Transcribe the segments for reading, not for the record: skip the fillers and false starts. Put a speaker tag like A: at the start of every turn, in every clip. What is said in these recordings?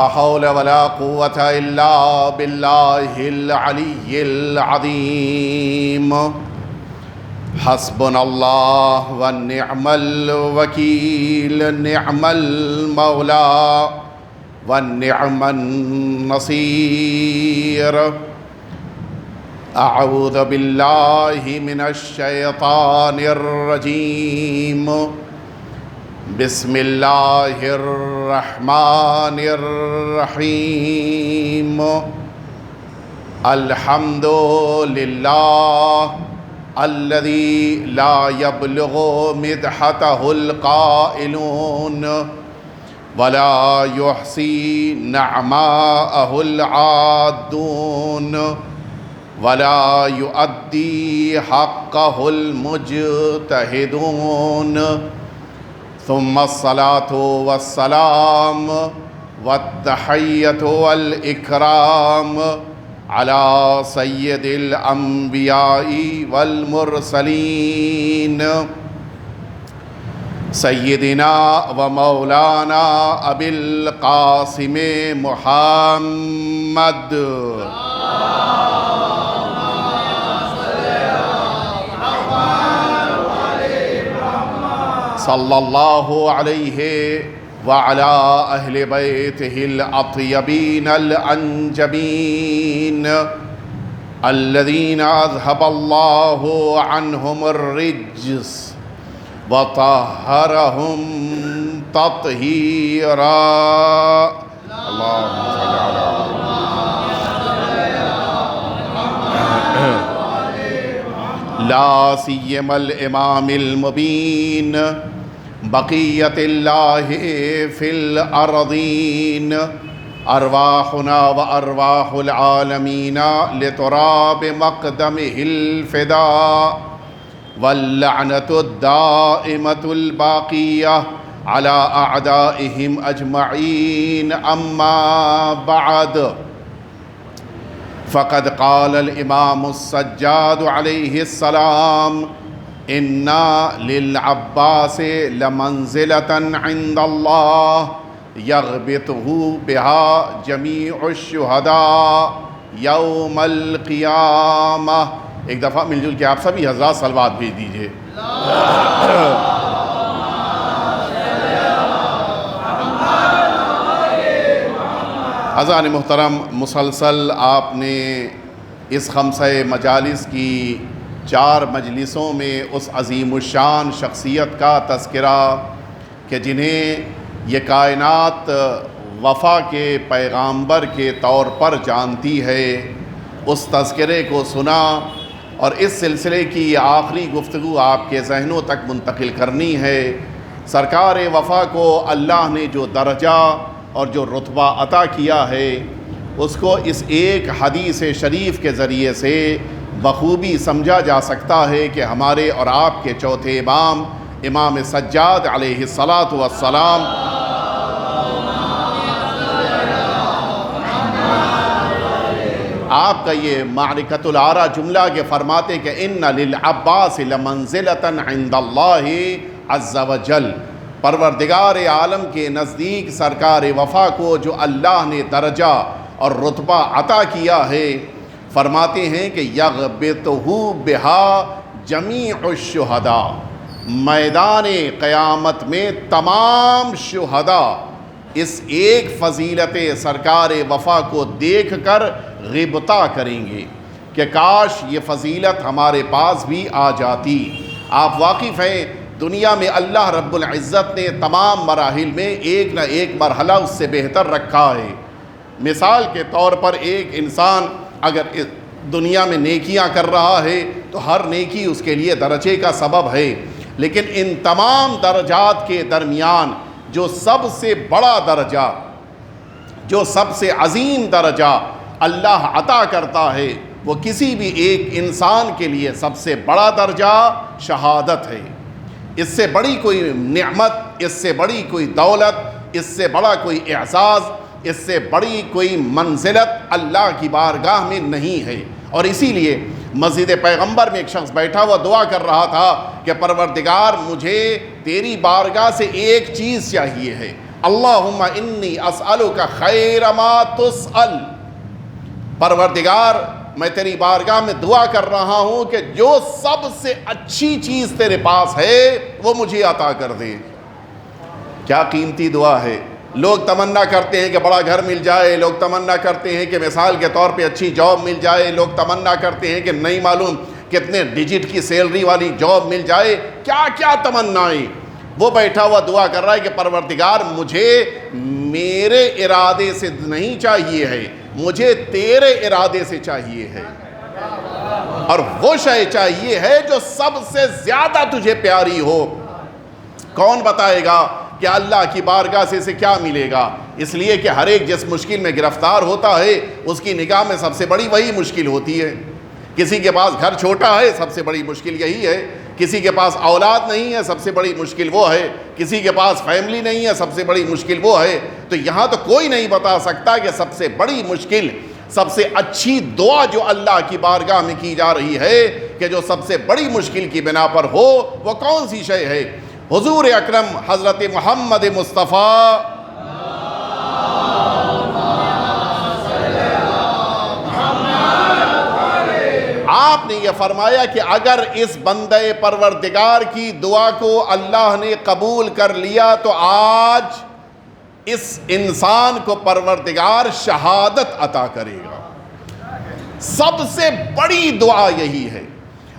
A: لا حول ولا قوة إلا بالله العلي العظيم. حسبنا الله ونعم الوكيل، نعم المولى ونعم النصير. أعوذ بالله من الشيطان الرجيم. بسم الله الرحمن الرحيم. الحمد لله الذي لا يبلغ مدحته القائلون ولا يحصي نعماءه العادون ولا يؤدي حقه المجتهدون. ثم الصلاة والسلام والتحية والإكرام على سيد الأنبياء والمرسلين سيدنا ومولانا أبي القاسم محمد صلى الله عليه وعلى أهل بيته الأطيبين الأنجبين الذين أذهب الله عنهم الرجس وطهرهم تطهيرا. اللهم صل على لا سيما الإمام المبين بقية الله في الأرضين. أرواحنا وأرواح العالمين لتراب مقدمه الفداء، واللعنة الدائمة الباقية على أعدائهم أجمعين. أما بعد، فقد قال الإمام السجاد عليه السلام: إن للعباس لمنزلة عند الله يغبطه بها جميع الشهداء يوم القيامة. ایک دفعہ مل جل کے آپ سبھی حضرات صلوات بھیج دیجئے. حضرات محترم، مسلسل آپ نے اس خمسہ مجالس کی 4 مجلسوں میں اس عظیم الشان شخصیت کا تذکرہ کہ جنہیں یہ کائنات وفا کے پیغامبر کے طور پر جانتی ہے، اس تذکرے کو سنا اور اس سلسلے کی یہ آخری گفتگو آپ کے ذہنوں تک منتقل کرنی ہے. سرکار وفا کو اللہ نے جو درجہ اور جو رتبہ عطا کیا ہے، اس کو اس ایک حدیث شریف کے ذریعے سے بخوبی سمجھا جا سکتا ہے کہ ہمارے اور آپ کے چوتھے امام، امام سجاد علیہ الصلاۃ والسلام آپ کا یہ معرکۃ العارہ جملہ کے فرماتے کہ ان للعباس لمنزلۃ عند اللہ عز وجل، پروردگار عالم کے نزدیک سرکار وفا کو جو اللہ نے درجہ اور رتبہ عطا کیا ہے، فرماتے ہیں کہ یغبطہ بہا جمیع الشہداء، میدان قیامت میں تمام شہداء اس ایک فضیلت سرکار وفا کو دیکھ کر غبطہ کریں گے کہ کاش یہ فضیلت ہمارے پاس بھی آ جاتی. آپ واقف ہیں، دنیا میں اللہ رب العزت نے تمام مراحل میں ایک نہ ایک مرحلہ اس سے بہتر رکھا ہے. مثال کے طور پر ایک انسان اگر دنیا میں نیکیاں کر رہا ہے تو ہر نیکی اس کے لیے درجے کا سبب ہے، لیکن ان تمام درجات کے درمیان جو سب سے بڑا درجہ، جو سب سے عظیم درجہ اللہ عطا کرتا ہے، وہ کسی بھی ایک انسان کے لیے سب سے بڑا درجہ شہادت ہے. اس سے بڑی کوئی نعمت، اس سے بڑی کوئی دولت، اس سے بڑا کوئی اعزاز، اس سے بڑی کوئی منزلت اللہ کی بارگاہ میں نہیں ہے. اور اسی لیے مسجد پیغمبر میں ایک شخص بیٹھا ہوا دعا کر رہا تھا کہ پروردگار مجھے تیری بارگاہ سے ایک چیز چاہیے ہے، اللہم انی اسألک خیر ما تسأل، پروردگار میں تیری بارگاہ میں دعا کر رہا ہوں کہ جو سب سے اچھی چیز تیرے پاس ہے وہ مجھے عطا کر دے۔ کیا قیمتی دعا ہے۔ لوگ تمنا کرتے ہیں کہ بڑا گھر مل جائے، لوگ تمنا کرتے ہیں کہ مثال کے طور پہ اچھی جاب مل جائے، لوگ تمنا کرتے ہیں کہ نہیں معلوم کتنے ڈیجٹ کی سیلری والی جاب مل جائے، کیا کیا تمنائیں۔ وہ بیٹھا ہوا دعا کر رہا ہے کہ پروردگار مجھے میرے ارادے سے نہیں چاہیے ہے، مجھے تیرے ارادے سے چاہیے ہے، اور وہ شے چاہیے ہے جو سب سے زیادہ تجھے پیاری ہو۔ کون بتائے گا کہ اللہ کی بارگاہ سے اسے کیا ملے گا؟ اس لیے کہ ہر ایک جس مشکل میں گرفتار ہوتا ہے اس کی نگاہ میں سب سے بڑی وہی مشکل ہوتی ہے۔ کسی کے پاس گھر چھوٹا ہے، سب سے بڑی مشکل یہی ہے۔ کسی کے پاس اولاد نہیں ہے، سب سے بڑی مشکل وہ ہے۔ کسی کے پاس فیملی نہیں ہے، سب سے بڑی مشکل وہ ہے۔ تو یہاں تو کوئی نہیں بتا سکتا کہ سب سے بڑی مشکل، سب سے اچھی دعا جو اللہ کی بارگاہ میں کی جا رہی ہے کہ جو سب سے بڑی مشکل کی بنا پر ہو، وہ کون سی شے ہے؟ حضور اکرم حضرت محمد مصطفیٰ آپ نے یہ فرمایا کہ اگر اس بندہ پروردگار کی دعا کو اللہ نے قبول کر لیا تو آج اس انسان کو پروردگار شہادت عطا کرے گا۔ سب سے بڑی دعا یہی ہے،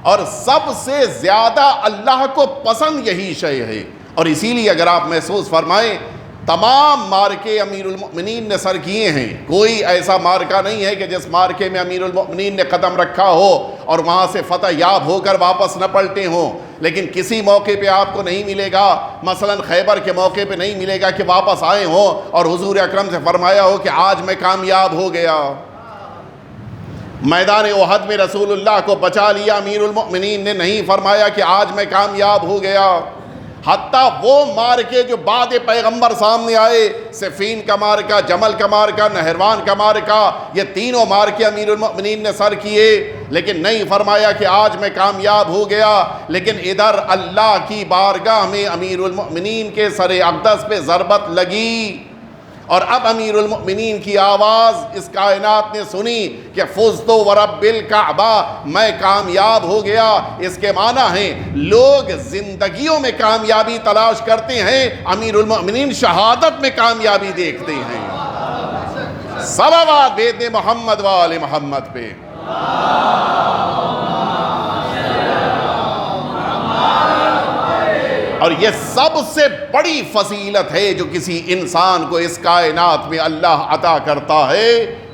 A: اور سب سے زیادہ اللہ کو پسند یہی شے ہے۔ اور اسی لیے اگر آپ محسوس فرمائیں، تمام مارکے امیر المؤمنین نے سر کیے ہیں، کوئی ایسا مارکہ نہیں ہے کہ جس مارکے میں امیر المؤمنین نے قدم رکھا ہو اور وہاں سے فتح یاب ہو کر واپس نہ پلٹے ہوں۔ لیکن کسی موقع پہ آپ کو نہیں ملے گا، مثلا خیبر کے موقع پہ نہیں ملے گا کہ واپس آئے ہوں اور حضور اکرم سے فرمایا ہو کہ آج میں کامیاب ہو گیا۔ میدان احد میں رسول اللہ کو بچا لیا امیر المؤمنین نے، نہیں فرمایا کہ آج میں کامیاب ہو گیا۔ حتیٰ وہ مارکے جو بعد پیغمبر سامنے آئے، صفین کا مارکہ، جمل کا مارکہ، نہروان کا مارکہ، یہ تینوں مارکے امیر المؤمنین نے سر کیے، لیکن نہیں فرمایا کہ آج میں کامیاب ہو گیا۔ لیکن ادھر اللہ کی بارگاہ میں امیر المؤمنین کے سر اقدس پہ ضربت لگی، اور اب امیر المؤمنین کی آواز اس کائنات نے سنی کہ فزت ورب الکعبہ، میں کامیاب ہو گیا۔ اس کے معنی ہیں لوگ زندگیوں میں کامیابی تلاش کرتے ہیں، امیر المؤمنین شہادت میں کامیابی دیکھتے ہیں۔ صلوات بھیج دیں محمد و آل محمد پہ۔ اور یہ سب سے بڑی فضیلت ہے جو کسی انسان کو اس کائنات میں اللہ عطا کرتا ہے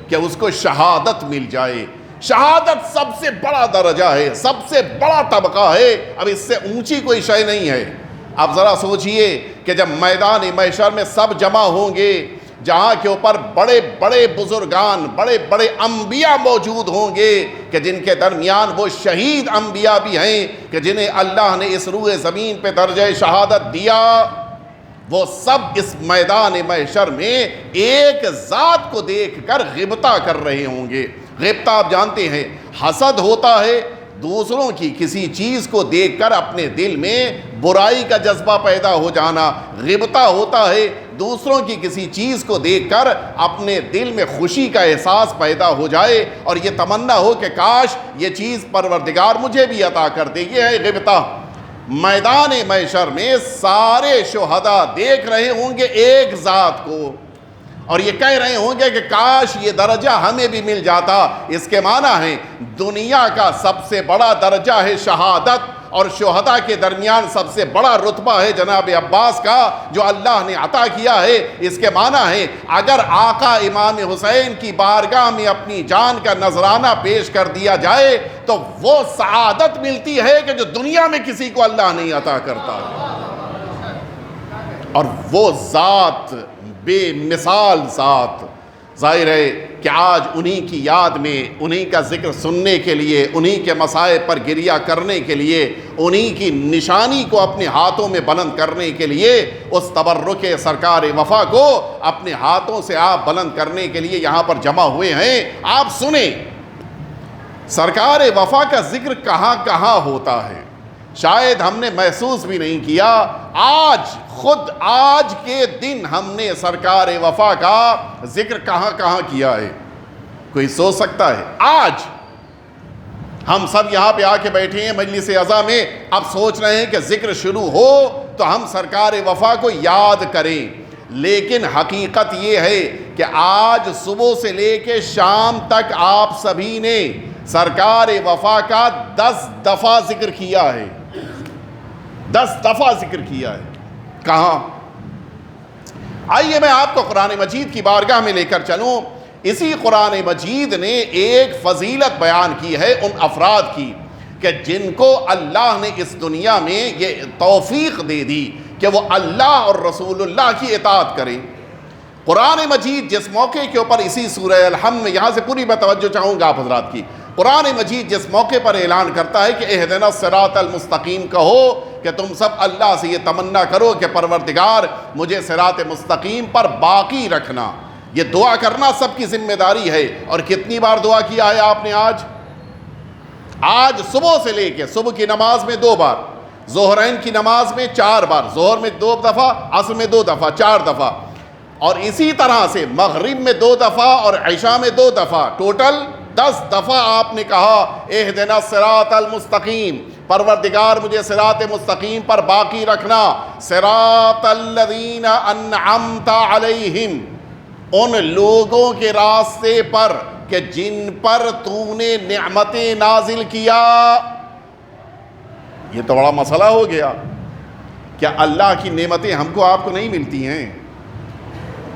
A: کہ اس کو شہادت مل جائے۔ شہادت سب سے بڑا درجہ ہے، سب سے بڑا طبقہ ہے، اب اس سے اونچی کوئی شے نہیں ہے۔ اب ذرا سوچئے کہ جب میدان محشر میں سب جمع ہوں گے، جہاں کے اوپر بڑے بڑے بزرگان، بڑے بڑے انبیاء موجود ہوں گے کہ جن کے درمیان وہ شہید انبیاء بھی ہیں کہ جنہیں اللہ نے اس روئے زمین پہ درجہ شہادت دیا، وہ سب اس میدان محشر میں ایک ذات کو دیکھ کر غبطہ کر رہے ہوں گے۔ غبطہ آپ جانتے ہیں، حسد ہوتا ہے، دوسروں کی کسی چیز کو دیکھ کر اپنے دل میں برائی کا جذبہ پیدا ہو جانا۔ غبطہ ہوتا ہے دوسروں کی کسی چیز کو دیکھ کر اپنے دل میں خوشی کا احساس پیدا ہو جائے اور یہ تمنا ہو کہ کاش یہ چیز پروردگار مجھے بھی عطا کر دے، یہ ہے غبطہ۔ میدان محشر میں سارے شہداء دیکھ رہے ہوں گے ایک ذات کو، اور یہ کہہ رہے ہوں گے کہ کاش یہ درجہ ہمیں بھی مل جاتا۔ اس کے معنی ہے دنیا کا سب سے بڑا درجہ ہے شہادت، اور شہداء کے درمیان سب سے بڑا رتبہ ہے جناب عباس کا جو اللہ نے عطا کیا ہے۔ اس کے معنی ہے اگر آقا امام حسین کی بارگاہ میں اپنی جان کا نذرانہ پیش کر دیا جائے تو وہ سعادت ملتی ہے کہ جو دنیا میں کسی کو اللہ نہیں عطا کرتا ہے۔ اور وہ ذات بے مثال ذات، ظاہر ہے کہ آج انہی کی یاد میں، انہی کا ذکر سننے کے لیے، انہی کے مصائب پر گریہ کرنے کے لیے، انہی کی نشانی کو اپنے ہاتھوں میں بلند کرنے کے لیے، اس تبرک سرکار وفا کو اپنے ہاتھوں سے آپ بلند کرنے کے لیے یہاں پر جمع ہوئے ہیں۔ آپ سنیں سرکار وفا کا ذکر کہاں کہاں ہوتا ہے۔ شاید ہم نے محسوس بھی نہیں کیا، خود آج کے دن ہم نے سرکار وفا کا ذکر کہاں کہاں کیا ہے؟ کوئی سوچ سکتا ہے؟ آج ہم سب یہاں پہ آ کے بیٹھے ہیں مجلس عزا میں، اب سوچ رہے ہیں کہ ذکر شروع ہو تو ہم سرکار وفا کو یاد کریں، لیکن حقیقت یہ ہے کہ آج صبح سے لے کے شام تک آپ سبھی نے سرکار وفا کا 10 دفعہ ذکر کیا ہے، 10 دفعہ ذکر کیا ہے۔ کہاں؟ آئیے میں آپ کو قرآن مجید کی بارگاہ میں لے کر چلوں۔ اسی قرآن مجید نے ایک فضیلت بیان کی ہے ان افراد کی کہ جن کو اللہ نے اس دنیا میں یہ توفیق دے دی کہ وہ اللہ اور رسول اللہ کی اطاعت کریں۔ قرآن مجید جس موقع کے اوپر اسی سورہ الحمد میں، یہاں سے پوری میں توجہ چاہوں گا آپ حضرات کی، قرآن مجید جس موقع پر اعلان کرتا ہے کہ اہدنا الصراط المستقیم کہو، کہ تم سب اللہ سے یہ تمنا کرو کہ پروردگار مجھے صراط مستقیم پر باقی رکھنا، یہ دعا کرنا سب کی ذمہ داری ہے۔ اور کتنی بار دعا کیا ہے آپ نے؟ آج صبح سے لے کے صبح کی نماز میں 2 بار، ظہرین کی نماز میں 4 بار، ظہر میں 2 دفعہ، عصر میں 2 دفعہ، 4 دفعہ، اور اسی طرح سے مغرب میں 2 دفعہ اور عشاء میں 2 دفعہ، ٹوٹل 10 دفعہ آپ نے کہا اہدنا الصراط المستقیم، پروردگار مجھے صراط مستقیم پر باقی رکھنا، صراط الذین انعمت علیہم، ان لوگوں کے راستے پر کہ جن پر تو نے نعمتیں نازل کیا۔ یہ تو بڑا مسئلہ ہو گیا، کیا اللہ کی نعمتیں ہم کو آپ کو نہیں ملتی ہیں؟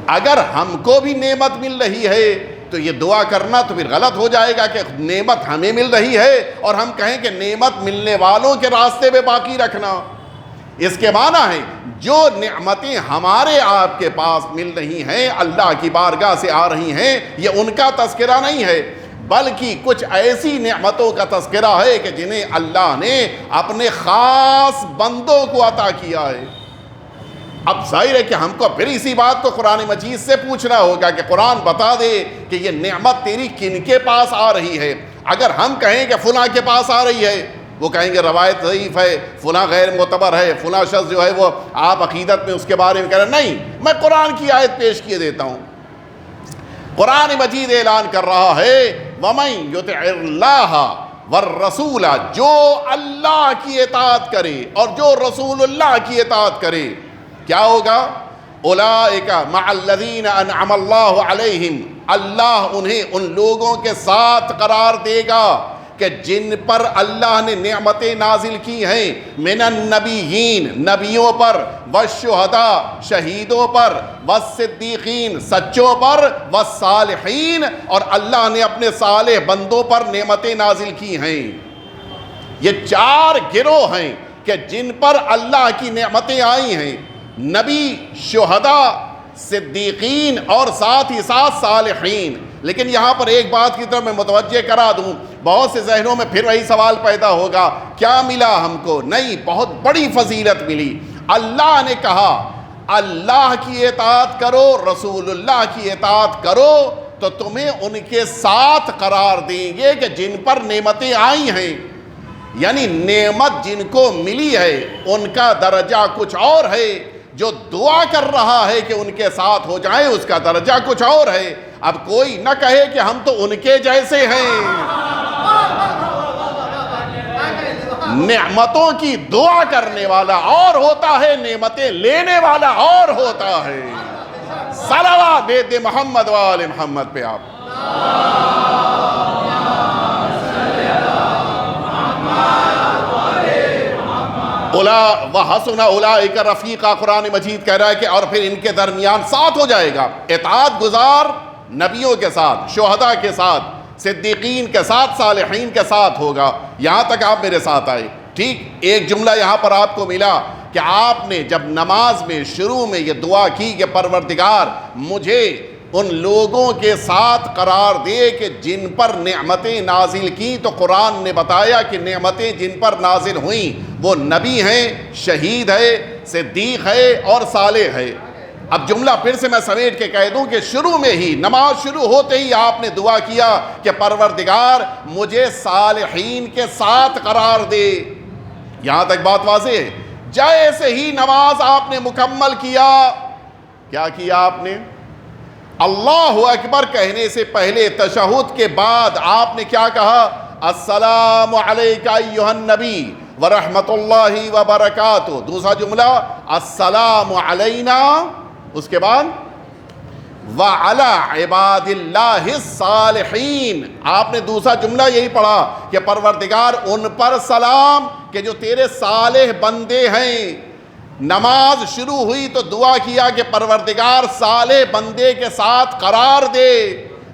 A: اگر ہم کو بھی نعمت مل رہی ہے تو یہ دعا کرنا تو پھر غلط ہو جائے گا کہ نعمت ہمیں مل رہی ہے اور ہم کہیں کہ نعمت ملنے والوں کے راستے پہ باقی رکھنا۔ اس کے معنی ہے جو نعمتیں ہمارے آپ کے پاس مل رہی ہیں، اللہ کی بارگاہ سے آ رہی ہیں، یہ ان کا تذکرہ نہیں ہے، بلکہ کچھ ایسی نعمتوں کا تذکرہ ہے کہ جنہیں اللہ نے اپنے خاص بندوں کو عطا کیا ہے۔ اب ظاہر ہے کہ ہم کو پھر اسی بات کو قرآن مجید سے پوچھنا ہوگا کہ قرآن بتا دے کہ یہ نعمت تیری کن کے پاس آ رہی ہے۔ اگر ہم کہیں کہ فلاں کے پاس آ رہی ہے، وہ کہیں گے روایت ضعیف ہے، فلاں غیر معتبر ہے، فلاں شخص جو ہے وہ آپ عقیدت میں اس کے بارے میں کہہ رہے ہیں۔ نہیں، میں قرآن کی آیت پیش کیے دیتا ہوں۔ قرآن مجید اعلان کر رہا ہے وَمَن يُطِعِ اللَّهَ وَالرَّسُولَ، جو اللہ کی اطاعت کرے اور جو رسول اللہ کی اطاعت کرے، کیا ہوگا؟ اولئک مع الذین انعم اللہ علیہم، اللہ انہیں ان لوگوں کے ساتھ قرار دے گا کہ جن پر اللہ نے نعمتیں نازل کی ہیں، من النبیین، نبیوں پر، والشہداء، شہیدوں پر، والصدیقین، سچوں پر، والصالحین، اور اللہ نے اپنے صالح بندوں پر نعمتیں نازل کی ہیں۔ یہ 4 گروہ ہیں کہ جن پر اللہ کی نعمتیں آئی ہیں، نبی، شہداء، صدیقین اور ساتھ ہی ساتھ صالحین۔ لیکن یہاں پر ایک بات کی طرف میں متوجہ کرا دوں، بہت سے ذہنوں میں پھر وہی سوال پیدا ہوگا، کیا ملا ہم کو؟ نہیں، بہت بڑی فضیلت ملی۔ اللہ نے کہا اللہ کی اطاعت کرو، رسول اللہ کی اطاعت کرو تو تمہیں ان کے ساتھ قرار دیں گے کہ جن پر نعمتیں آئی ہیں، یعنی نعمت جن کو ملی ہے ان کا درجہ کچھ اور ہے، جو دعا کر رہا ہے کہ ان کے ساتھ ہو جائیں اس کا درجہ کچھ اور ہے۔ اب کوئی نہ کہے کہ ہم تو ان کے جیسے ہیں۔ نعمتوں کی دعا کرنے والا اور ہوتا ہے، نعمتیں لینے والا اور ہوتا ہے۔ صلوات بید محمد وآل محمد پہ آپ۔ وَحَسُنَ أُولَٰئِكَ رَفِيقًا، قرآن مجید کہہ رہا ہے کہ اور پھر ان کے درمیان ساتھ ہو جائے گا، اطاعت گزار نبیوں کے ساتھ، شہداء کے ساتھ، صدیقین کے ساتھ، صالحین کے ساتھ ہوگا۔ یہاں تک آپ میرے ساتھ آئے، ٹھیک؟ ایک جملہ یہاں پر آپ کو ملا کہ آپ نے جب نماز میں شروع میں یہ دعا کی کہ پروردگار مجھے ان لوگوں کے ساتھ قرار دے کہ جن پر نعمتیں نازل کی، تو قرآن نے بتایا کہ نعمتیں جن پر نازل ہوئیں وہ نبی ہیں، شہید ہے، صدیق ہے اور صالح ہے۔ اب جملہ پھر سے میں سمیٹ کے کہہ دوں کہ شروع میں ہی، نماز شروع ہوتے ہی آپ نے دعا کیا کہ پروردگار مجھے صالحین کے ساتھ قرار دے۔ یہاں تک بات واضح ہے؟ جیسے ہی نماز آپ نے مکمل کیا، کیا کیا آپ نے؟ اللہ اکبر کہنے سے پہلے تشہد کے بعد آپ نے کیا کہا؟ السلام علیکہ ایھا النبی ورحمۃ اللہ وبرکاتہ۔ دوسرا جملہ السلام علینا، اس کے بعد وعلی عباد اللہ الصالحین۔ آپ نے دوسرا جملہ یہی پڑھا کہ پروردگار ان پر سلام کہ جو تیرے صالح بندے ہیں۔ نماز شروع ہوئی تو دعا کیا کہ پروردگار صالح بندے کے ساتھ قرار دے۔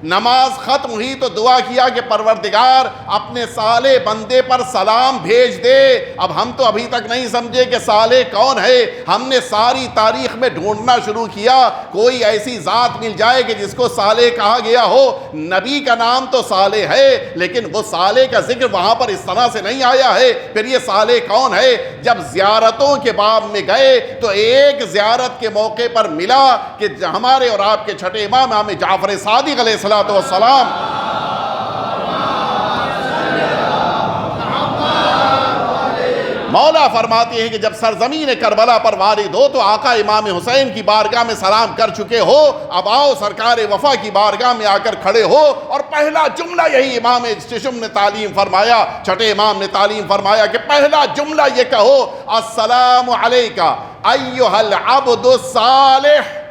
A: نماز ختم ہوئی تو دعا کیا کہ پروردگار اپنے صالح بندے پر سلام بھیج دے۔ اب ہم تو ابھی تک نہیں سمجھے کہ صالح کون ہے۔ ہم نے ساری تاریخ میں ڈھونڈنا شروع کیا کوئی ایسی ذات مل جائے کہ جس کو صالح کہا گیا ہو۔ نبی کا نام تو صالح ہے لیکن وہ صالح کا ذکر وہاں پر اس طرح سے نہیں آیا ہے۔ پھر یہ صالح کون ہے؟ جب زیارتوں کے باب میں گئے تو ایک زیارت کے موقع پر ملا کہ ہمارے اور آپ کے چھٹے امام جعفر صادق علیہ السلام والسلام مولا فرماتے ہیں کہ جب سرزمین کربلا پر وارد ہو تو آقا امام حسین کی بارگاہ میں سلام کر چکے ہو، اب آؤ سرکار وفا کی بارگاہ میں آ کر کھڑے ہو، اور پہلا جملہ یہی امام چشم نے تعلیم فرمایا، چھٹے امام نے تعلیم فرمایا کہ پہلا جملہ یہ کہو السلام علیکہ ایھا العبد الصالح،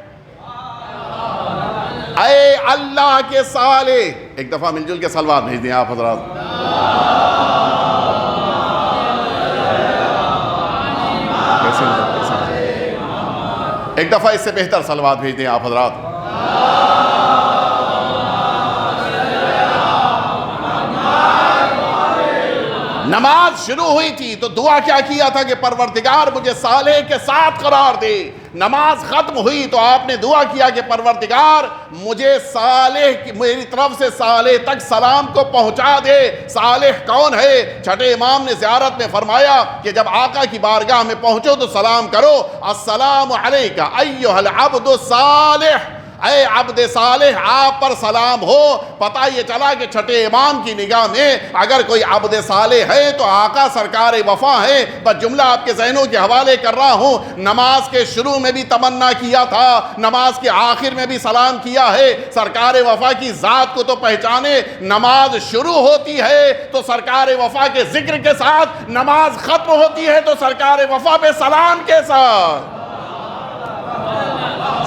A: اے اللہ کے صالح۔ ایک دفعہ مل جل کے صلوات بھیج دیں آپ حضرات۔ ایک دفعہ اس سے بہتر صلوات بھیج دیں آپ حضرات۔ نماز شروع ہوئی تھی تو دعا کیا کیا تھا کہ پروردگار مجھے صالح کے ساتھ قرار دے۔ نماز ختم ہوئی تو آپ نے دعا کیا کہ پروردگار مجھے صالح میری طرف سے صالح تک سلام کو پہنچا دے۔ صالح کون ہے؟ چھٹے امام نے زیارت میں فرمایا کہ جب آقا کی بارگاہ میں پہنچو تو سلام کرو السلام علیکہ ایھا العبد الصالح، اے عبد صالح آپ پر سلام ہو۔ پتہ یہ چلا کہ چھٹے امام کی نگاہ میں اگر کوئی عبد صالح ہے تو آقا سرکار وفا ہے۔ بس جملہ آپ کے ذہنوں کے حوالے کر رہا ہوں، نماز کے شروع میں بھی تمنا کیا تھا، نماز کے آخر میں بھی سلام کیا ہے۔ سرکار وفا کی ذات کو تو پہچانے، نماز شروع ہوتی ہے تو سرکار وفا کے ذکر کے ساتھ، نماز ختم ہوتی ہے تو سرکار وفا پہ سلام کے ساتھ۔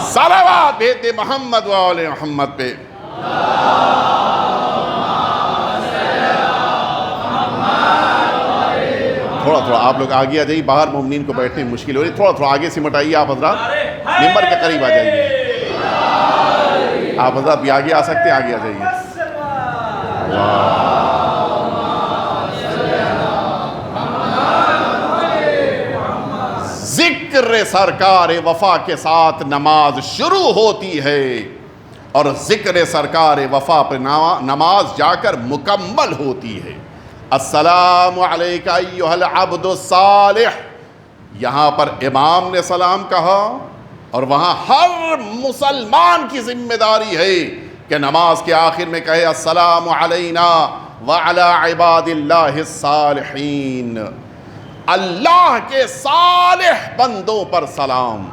A: صلوات بھیج دے محمد و آل محمد پہ۔ تھوڑا تھوڑا آپ لوگ آگے آ جائیے، باہر مومنین کو بیٹھنے میں مشکل ہو رہی، تھوڑا تھوڑا آگے سمٹ آئیے آپ حضرات، ممبر کے قریب آ جائیے۔ آپ حضرات بھی آگے آ سکتے ہیں، آگے آ جائیے۔ ذکر سرکار وفا کے ساتھ نماز شروع ہوتی ہے اور ذکر سرکار وفا پر نماز جا کر مکمل ہوتی ہے۔ السلام علیکہ ایھا العبد الصالح، یہاں پر امام نے سلام کہا اور وہاں ہر مسلمان کی ذمہ داری ہے کہ نماز کے آخر میں کہے السلام علینا وعلی عباد اللہ الصالحین، اللہ کے صالح بندوں پر سلام۔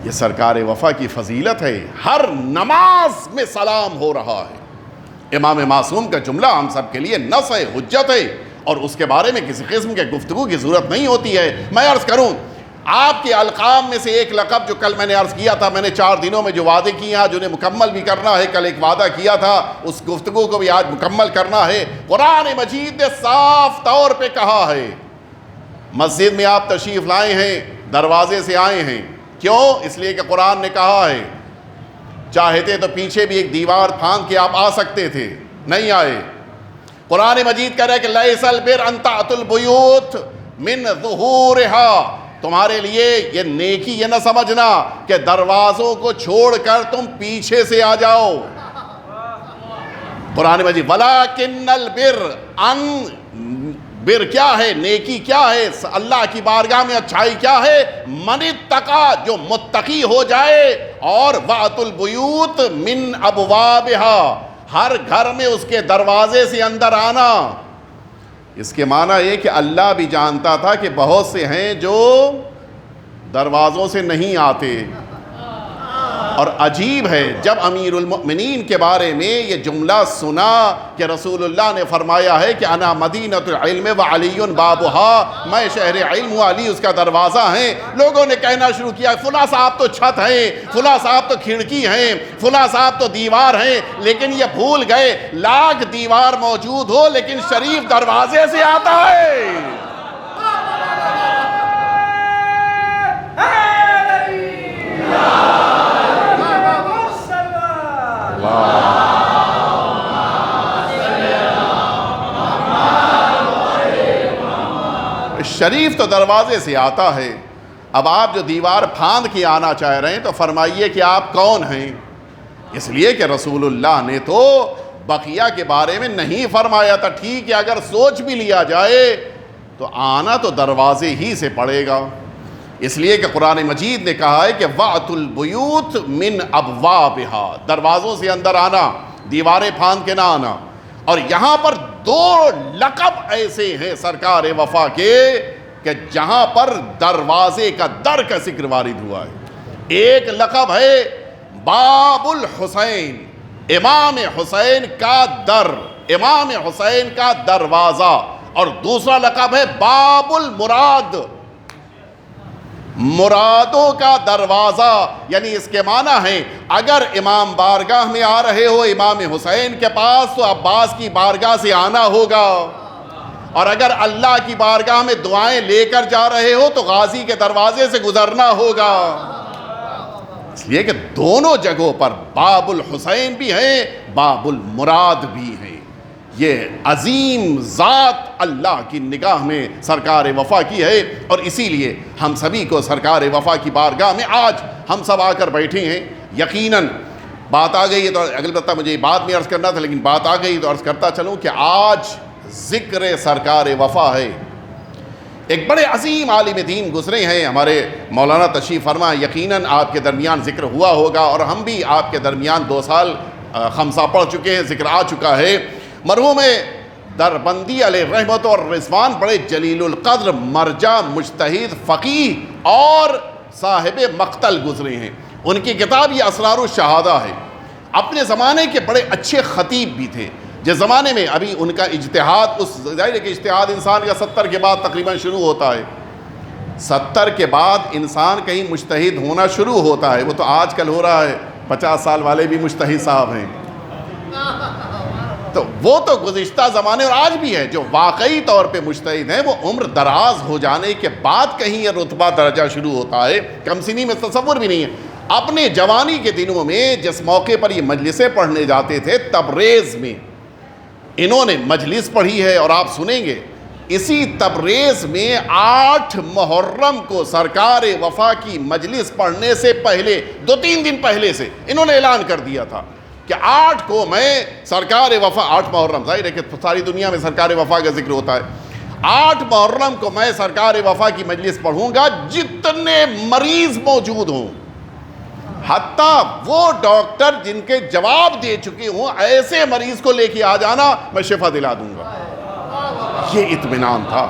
A: یہ سرکار وفا کی فضیلت ہے، ہر نماز میں سلام ہو رہا ہے۔ امام معصوم کا جملہ ہم سب کے لیے نص ہے، حجت ہے، اور اس کے بارے میں کسی قسم کے گفتگو کی ضرورت نہیں ہوتی ہے۔ میں عرض کروں آپ کے القاب میں سے ایک لقب جو کل میں نے عرض کیا تھا، میں نے 4 دنوں میں جو وعدے کیے ہیں جنہیں مکمل بھی کرنا ہے، کل ایک وعدہ کیا تھا اس گفتگو کو بھی آج مکمل کرنا ہے۔ قرآن مجید نے صاف طور پہ کہا ہے، مسجد میں آپ تشریف لائے ہیں، دروازے سے آئے ہیں، کیوں؟ اس لیے کہ قرآن نے کہا ہے، چاہتے تو پیچھے بھی ایک دیوار پھاند کے آپ آ سکتے تھے، نہیں آئے۔ قرآن مجید کہہ رہا ہے کہ لیس البر ان تأتوا البیوت من ظہورہا، تمہارے لیے یہ نیکی یہ نہ سمجھنا کہ دروازوں کو چھوڑ کر تم پیچھے سے آ جاؤ۔ قرآن مجید وَلَكِنَّ الْبِرَّ بر کیا ہے، نیکی کیا ہے، اللہ کی بارگاہ میں اچھائی کیا ہے، من اتقا، جو متقی ہو جائے، اور وَأْتُوا الْبُيُوتَ مِنْ أَبْوَابِهَا، ہر گھر میں اس کے دروازے سے اندر آنا۔ اس کے معنی یہ کہ اللہ بھی جانتا تھا کہ بہت سے ہیں جو دروازوں سے نہیں آتے. اور عجیب ہے جب امیر المؤمنین کے بارے میں یہ جملہ سنا کہ رسول اللہ نے فرمایا ہے کہ انا مدینۃ العلم وعلی بابها، میں شہر علم ہوں، علی اس کا دروازہ ہیں، لوگوں نے کہنا شروع کیا فلاں صاحب تو چھت ہیں، فلاں صاحب تو کھڑکی ہیں، فلاں صاحب تو دیوار ہیں، لیکن یہ بھول گئے لاکھ دیوار موجود ہو لیکن شریف دروازے سے آتا ہے. شریف تو دروازے سے آتا ہے. اب آپ جو دیوار پھاند کے آنا چاہ رہے ہیں تو فرمائیے کہ آپ کون ہیں؟ اس لیے کہ رسول اللہ نے تو بقیہ کے بارے میں نہیں فرمایا تھا. ٹھیک ہے اگر سوچ بھی لیا جائے تو آنا تو دروازے ہی سے پڑے گا. اس لیے کہ قرآن مجید نے کہا ہے کہ وَأْتُوا الْبُيُوتَ مِنْ أَبْوَابِهَا، دروازوں سے اندر آنا، دیواریں پھاند کے نہ آنا. اور یہاں پر دو لقب ایسے ہیں سرکار وفا کے کہ جہاں پر دروازے کا در کا ذکر وارد ہوا ہے. ایک لقب ہے باب الحسین، امام حسین کا در، امام حسین کا دروازہ. اور دوسرا لقب ہے باب المراد، مرادوں کا دروازہ. یعنی اس کے معنی ہے اگر امام بارگاہ میں آ رہے ہو امام حسین کے پاس تو عباس کی بارگاہ سے آنا ہوگا، اور اگر اللہ کی بارگاہ میں دعائیں لے کر جا رہے ہو تو غازی کے دروازے سے گزرنا ہوگا. اس لیے کہ دونوں جگہوں پر باب الحسین بھی ہیں، باب المراد بھی ہیں. یہ عظیم ذات اللہ کی نگاہ میں سرکار وفا کی ہے، اور اسی لیے ہم سبھی کو سرکار وفا کی بارگاہ میں آج ہم سب آ کر بیٹھے ہیں. یقیناً بات آ گئی ہے تو البتہ مجھے بعد میں عرض کرنا تھا، لیکن بات آ گئی تو عرض کرتا چلوں کہ آج ذکر سرکار وفا ہے. ایک بڑے عظیم عالم دین گزرے ہیں ہمارے مولانا تشریف فرما، یقیناً آپ کے درمیان ذکر ہوا ہوگا اور ہم بھی آپ کے درمیان 2 سال خمسہ پڑھ چکے ہیں، ذکر آ چکا ہے. مرحوم دربندی علیہ رحمت اور رضوان بڑے جلیل القدر مرجع مجتہد فقیہ اور صاحب مقتل گزرے ہیں. ان کی کتاب یہ اسرار الشہادہ ہے. اپنے زمانے کے بڑے اچھے خطیب بھی تھے. جس زمانے میں ابھی ان کا اجتہاد، اس ظاہر ہے کہ اجتہاد انسان کا 70 کے بعد تقریباً شروع ہوتا ہے. 70 کے بعد انسان کہیں مجتہد ہونا شروع ہوتا ہے. وہ تو آج کل ہو رہا ہے، 50 سال والے بھی مجتہد صاحب ہیں. تو وہ تو گزشتہ زمانے اور آج بھی ہے جو واقعی طور پہ مجتہد ہیں وہ عمر دراز ہو جانے کے بعد کہیں یہ رتبہ درجہ شروع ہوتا ہے. کم سنی میں تصور بھی نہیں ہے. اپنے جوانی کے دنوں میں جس موقع پر یہ مجلسیں پڑھنے جاتے تھے تبریز میں انہوں نے مجلس پڑھی ہے، اور آپ سنیں گے اسی تبریز میں 8 محرم کو سرکار وفا کی مجلس پڑھنے سے پہلے 2-3 دن پہلے سے انہوں نے اعلان کر دیا تھا کہ 8 کو میں سرکار وفا، 8 محرم، ظاہر ہے کہ ساری دنیا میں سرکار وفا کا ذکر ہوتا ہے، 8 محرم کو میں سرکار وفا کی مجلس پڑھوں گا جتنے مریض موجود ہوں، حتیٰ وہ ڈاکٹر جن کے جواب دے چکے ہوں ایسے مریض کو لے کے آ جانا، میں شفا دلا دوں گا. یہ اطمینان تھا.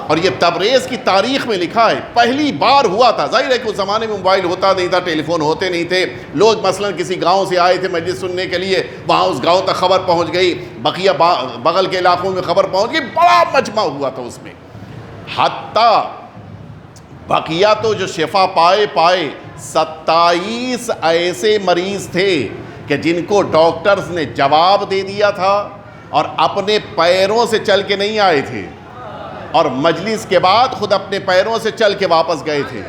A: اور یہ تبریز کی تاریخ میں لکھا ہے پہلی بار ہوا تھا. ظاہر ہے کہ اس زمانے میں موبائل ہوتا نہیں تھا، ٹیلی فون ہوتے نہیں تھے. لوگ مثلا کسی گاؤں سے آئے تھے مجلس سننے کے لیے، وہاں اس گاؤں تک خبر پہنچ گئی، بقیہ بغل کے علاقوں میں خبر پہنچ گئی، بڑا مجمع ہوا تھا اس میں. حتیٰ بقیہ تو جو شفا پائے 27 ایسے مریض تھے کہ جن کو ڈاکٹرز نے جواب دے دیا تھا اور اپنے پیروں سے چل کے نہیں آئے تھے، اور مجلس کے بعد خود اپنے پیروں سے چل کے واپس گئے تھے.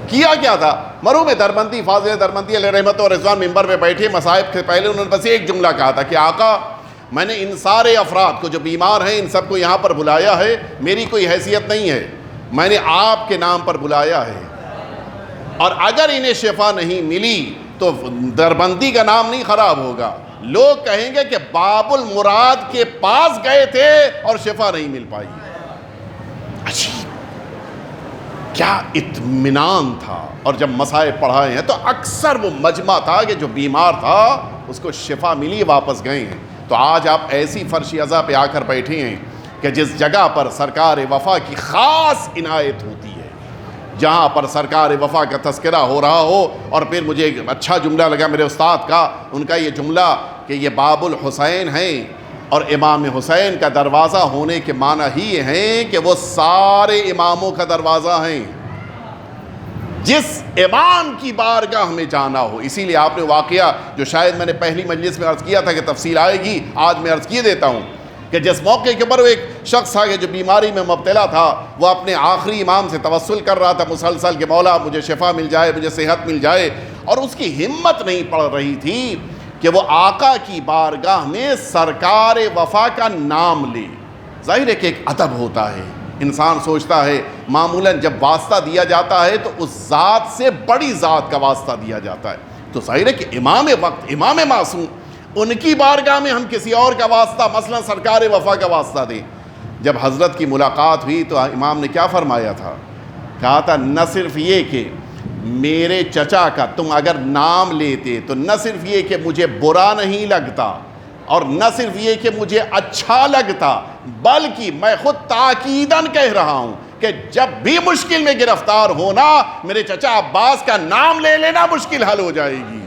A: کیا کیا تھا؟ مرحوم دربندی فاضل دربندی علیہ رحمت اور رضوان ممبر پہ بیٹھے مصائب سے پہلے انہوں نے بس ایک جملہ کہا تھا کہ آقا میں نے ان سارے افراد کو جو بیمار ہیں ان سب کو یہاں پر بلایا ہے، میری کوئی حیثیت نہیں ہے، میں نے آپ کے نام پر بلایا ہے، اور اگر انہیں شفا نہیں ملی تو دربندی کا نام نہیں خراب ہوگا، لوگ کہیں گے کہ باب المراد کے پاس گئے تھے اور شفا نہیں مل پائی. عجیب کیا اطمینان تھا. اور جب مصائب پڑھائے ہیں تو اکثر وہ مجمع تھا کہ جو بیمار تھا اس کو شفا ملی، واپس گئے ہیں. تو آج آپ ایسی فرش ازا پہ آ کر بیٹھے ہیں کہ جس جگہ پر سرکار وفا کی خاص عنایت ہوتی ہے، جہاں پر سرکار وفا کا تذکرہ ہو رہا ہو. اور پھر مجھے ایک اچھا جملہ لگا میرے استاد کا، ان کا یہ جملہ کہ یہ باب الحسین ہیں، اور امام حسین کا دروازہ ہونے کے معنی ہی یہ ہیں کہ وہ سارے اماموں کا دروازہ ہیں، جس امام کی بارگاہ میں جانا ہو. اسی لیے آپ نے واقعہ جو شاید میں نے پہلی مجلس میں عرض کیا تھا کہ تفصیل آئے گی، آج میں عرض کیے دیتا ہوں کہ جس موقع کے اوپر ایک شخص تھا کہ جو بیماری میں مبتلا تھا، وہ اپنے آخری امام سے توسل کر رہا تھا مسلسل کہ مولا مجھے شفا مل جائے، مجھے صحت مل جائے، اور اس کی ہمت نہیں پڑ رہی تھی کہ وہ آقا کی بارگاہ میں سرکار وفا کا نام لے. ظاہر ہے کہ ایک ادب ہوتا ہے، انسان سوچتا ہے معمولاً جب واسطہ دیا جاتا ہے تو اس ذات سے بڑی ذات کا واسطہ دیا جاتا ہے. تو ظاہر ہے کہ امام وقت، امام معصوم، ان کی بارگاہ میں ہم کسی اور کا واسطہ، مثلا سرکار وفا کا واسطہ دیں. جب حضرت کی ملاقات ہوئی تو امام نے کیا فرمایا تھا؟ کہا تھا نہ صرف یہ کہ میرے چچا کا تم اگر نام لیتے تو نہ صرف یہ کہ مجھے برا نہیں لگتا، اور نہ صرف یہ کہ مجھے اچھا لگتا، بلکہ میں خود تاکیداً کہہ رہا ہوں کہ جب بھی مشکل میں گرفتار ہونا، میرے چچا عباس کا نام لے لینا، مشکل حل ہو جائے گی.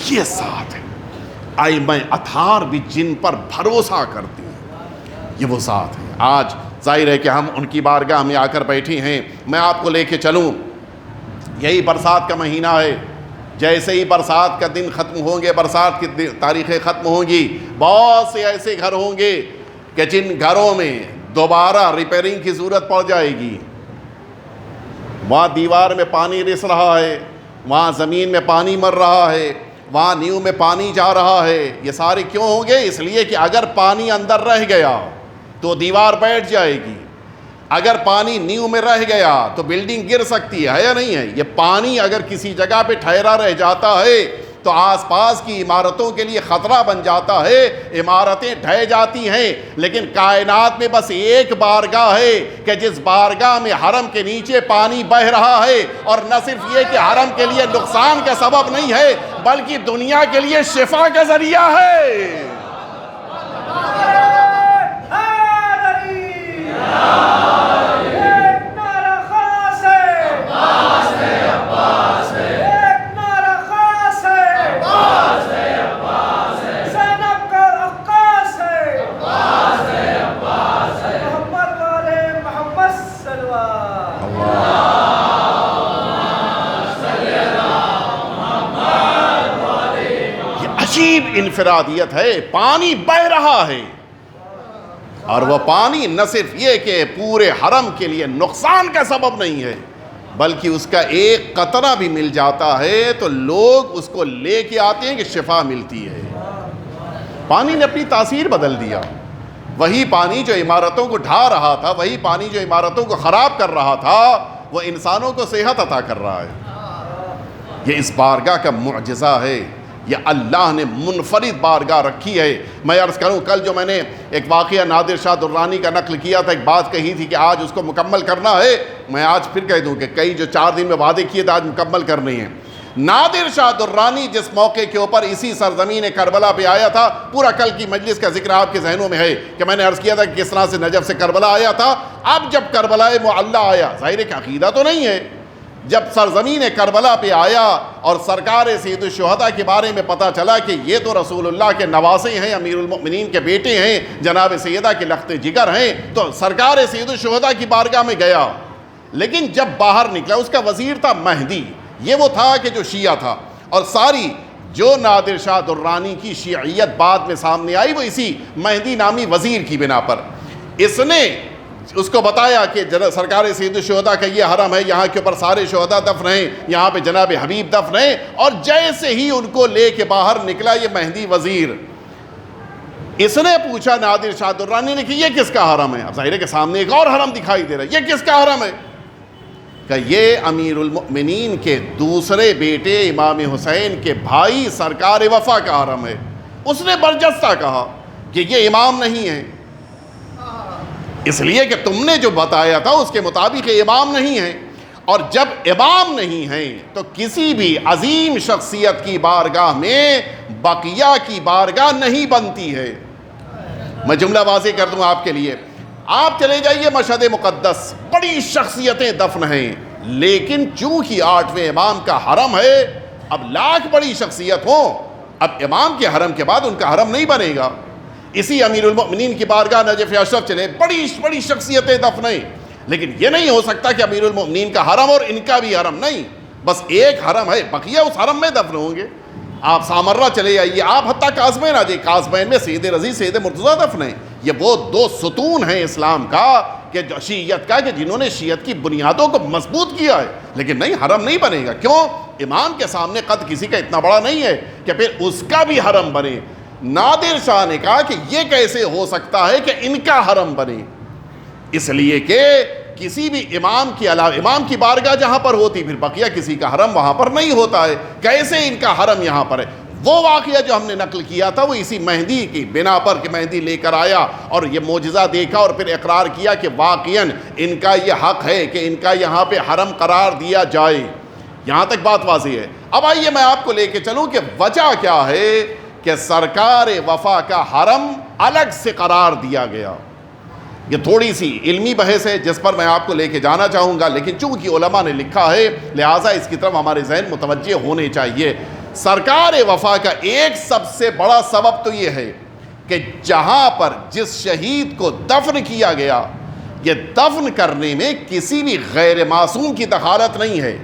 A: یہ ساتھ ہے ائمہ اطہار بھی جن پر بھروسہ کرتے ہیں، یہ وہ ذات ہے. آج ظاہر ہے کہ ہم ان کی بارگاہ میں آ کر بیٹھے ہیں. میں آپ کو لے کے چلوں، یہی برسات کا مہینہ ہے. جیسے ہی برسات کا دن ختم ہوں گے، برسات کی تاریخیں ختم ہوں گی، بہت سے ایسے گھر ہوں گے کہ جن گھروں میں دوبارہ ریپیرنگ کی ضرورت پڑ جائے گی. وہاں دیوار میں پانی رس رہا ہے، وہاں زمین میں پانی مر رہا ہے، وہاں نیو میں پانی جا رہا ہے. یہ سارے کیوں ہوں گے؟ اس لیے کہ اگر پانی اندر رہ گیا تو دیوار بیٹھ جائے گی، اگر پانی نیو میں رہ گیا تو بلڈنگ گر سکتی ہے یا نہیں ہے؟ یہ پانی اگر کسی جگہ پہ ٹھہرا رہ جاتا ہے تو آس پاس کی عمارتوں کے لیے خطرہ بن جاتا ہے، عمارتیں ڈھہ جاتی ہیں. لیکن کائنات میں بس ایک بارگاہ ہے کہ جس بارگاہ میں حرم کے نیچے پانی بہ رہا ہے، اور نہ صرف یہ کہ حرم کے لیے نقصان کا سبب نہیں ہے بلکہ دنیا کے لیے شفا کا ذریعہ ہے. عجیب انفرادیت ہے، پانی بہ رہا ہے، اور وہ پانی نہ صرف یہ کہ پورے حرم کے لیے نقصان کا سبب نہیں ہے بلکہ اس کا ایک قطرہ بھی مل جاتا ہے تو لوگ اس کو لے کے آتے ہیں کہ شفا ملتی ہے. پانی نے اپنی تاثیر بدل دیا. وہی پانی جو عمارتوں کو ڈھا رہا تھا، وہی پانی جو عمارتوں کو خراب کر رہا تھا، وہ انسانوں کو صحت عطا کر رہا ہے. یہ اس بارگاہ کا معجزہ ہے. یہ اللہ نے منفرد بارگاہ رکھی ہے. میں عرض کروں، کل جو میں نے ایک واقعہ نادر شاہ درانی کا نقل کیا تھا، ایک بات کہی تھی کہ آج اس کو مکمل کرنا ہے. میں آج پھر کہہ دوں کہ کئی جو 4 دن میں وعدے کیے تھے آج مکمل کرنے ہیں. نادر شاہ درانی جس موقع کے اوپر اسی سرزمین کربلا پہ آیا تھا، پورا کل کی مجلس کا ذکر آپ کے ذہنوں میں ہے کہ میں نے عرض کیا تھا کہ کس طرح سے نجف سے کربلا آیا تھا. اب جب کربلا معلی آیا، ظاہر ہے کہ عقیدہ تو نہیں ہے، جب سرزمین کربلا پہ آیا اور سرکار سید الشہداء کے بارے میں پتہ چلا کہ یہ تو رسول اللہ کے نواسے ہیں، امیر المؤمنین کے بیٹے ہیں، جناب سیدہ کے لخت جگر ہیں، تو سرکار سید الشہداء کی بارگاہ میں گیا. لیکن جب باہر نکلا، اس کا وزیر تھا مہدی. یہ وہ تھا کہ جو شیعہ تھا، اور ساری جو نادر شاہ درانی کی شیعیت بعد میں سامنے آئی وہ اسی مہدی نامی وزیر کی بنا پر. اس نے اس کو بتایا کہ سرکار سید الشہداء کا یہ حرم ہے، یہاں کے اوپر سارے شہداء دفن ہیں، یہاں پہ جناب حبیب دفن ہیں. اور جیسے ہی ان کو لے کے باہر نکلا یہ مہدی وزیر، اس نے پوچھا نادر شاہ درانی نے کہ یہ کس کا حرم ہے؟ اب ظاہر ہے کہ سامنے ایک اور حرم دکھائی دے رہا ہے. یہ کس کا حرم ہے؟ کہ یہ امیر المؤمنین کے دوسرے بیٹے امام حسین کے بھائی سرکار وفا کا حرم ہے. اس نے برجستہ کہا کہ یہ امام نہیں ہے، اس لیے کہ تم نے جو بتایا تھا اس کے مطابق یہ امام نہیں ہے. اور جب امام نہیں ہیں تو کسی بھی عظیم شخصیت کی بارگاہ میں بقیہ کی بارگاہ نہیں بنتی ہے۔ میں جملہ واضح کر دوں آپ کے لیے، آپ چلے جائیے مشہد مقدس، بڑی شخصیتیں دفن ہیں، لیکن چونکہ 8ویں امام کا حرم ہے، اب لاکھ بڑی شخصیت ہوں، اب امام کے حرم کے بعد ان کا حرم نہیں بنے گا۔ اسی امیر المؤمنین کی بارگاہ نجف اشرف چلے، بڑی شخصیتیں دفن ہیں، لیکن یہ نہیں ہو سکتا کہ امیر المؤمنین کا حرم اور ان کا بھی حرم نہیں، بس ایک حرم ہے، بقیہ اس حرم میں دفن ہوں گے۔ آپ سامرہ چلے جائیے، آپ حتیٰ قازمین آ جائیے، قازمین میں سید رضی سید مرتضیٰ دفن ہیں۔ یہ وہ دو ستون ہیں اسلام کا کہ شیعت کا، کہ جنہوں نے شیعت کی بنیادوں کو مضبوط کیا ہے، لیکن نہیں، حرم نہیں بنے گا۔ کیوں؟ امام کے سامنے قد کسی کا اتنا بڑا نہیں ہے کہ پھر اس کا بھی حرم بنے۔ نادر شاہ نے کہا کہ یہ کیسے ہو سکتا ہے کہ ان کا حرم بنے، اس لیے کہ کسی بھی امام کے علاوہ، امام کی بارگاہ جہاں پر ہوتی، پھر بقیہ کسی کا حرم وہاں پر نہیں ہوتا ہے، کیسے ان کا حرم یہاں پر ہے؟ وہ واقعہ جو ہم نے نقل کیا تھا وہ اسی مہدی کی بنا پر کہ مہدی لے کر آیا اور یہ معجزہ دیکھا اور پھر اقرار کیا کہ واقعاً ان کا یہ حق ہے کہ ان کا یہاں پہ حرم قرار دیا جائے۔ یہاں تک بات واضح ہے۔ اب آئیے میں آپ کو لے کے چلوں کہ وجہ کیا ہے کہ سرکار وفا کا حرم الگ سے قرار دیا گیا۔ یہ تھوڑی سی علمی بحث ہے جس پر میں آپ کو لے کے جانا چاہوں گا، لیکن چونکہ علماء نے لکھا ہے لہٰذا اس کی طرف ہمارے ذہن متوجہ ہونے چاہیے۔ سرکار وفا کا ایک سب سے بڑا سبب تو یہ ہے کہ جہاں پر جس شہید کو دفن کیا گیا، یہ دفن کرنے میں کسی بھی غیر معصوم کی دخالت نہیں ہے۔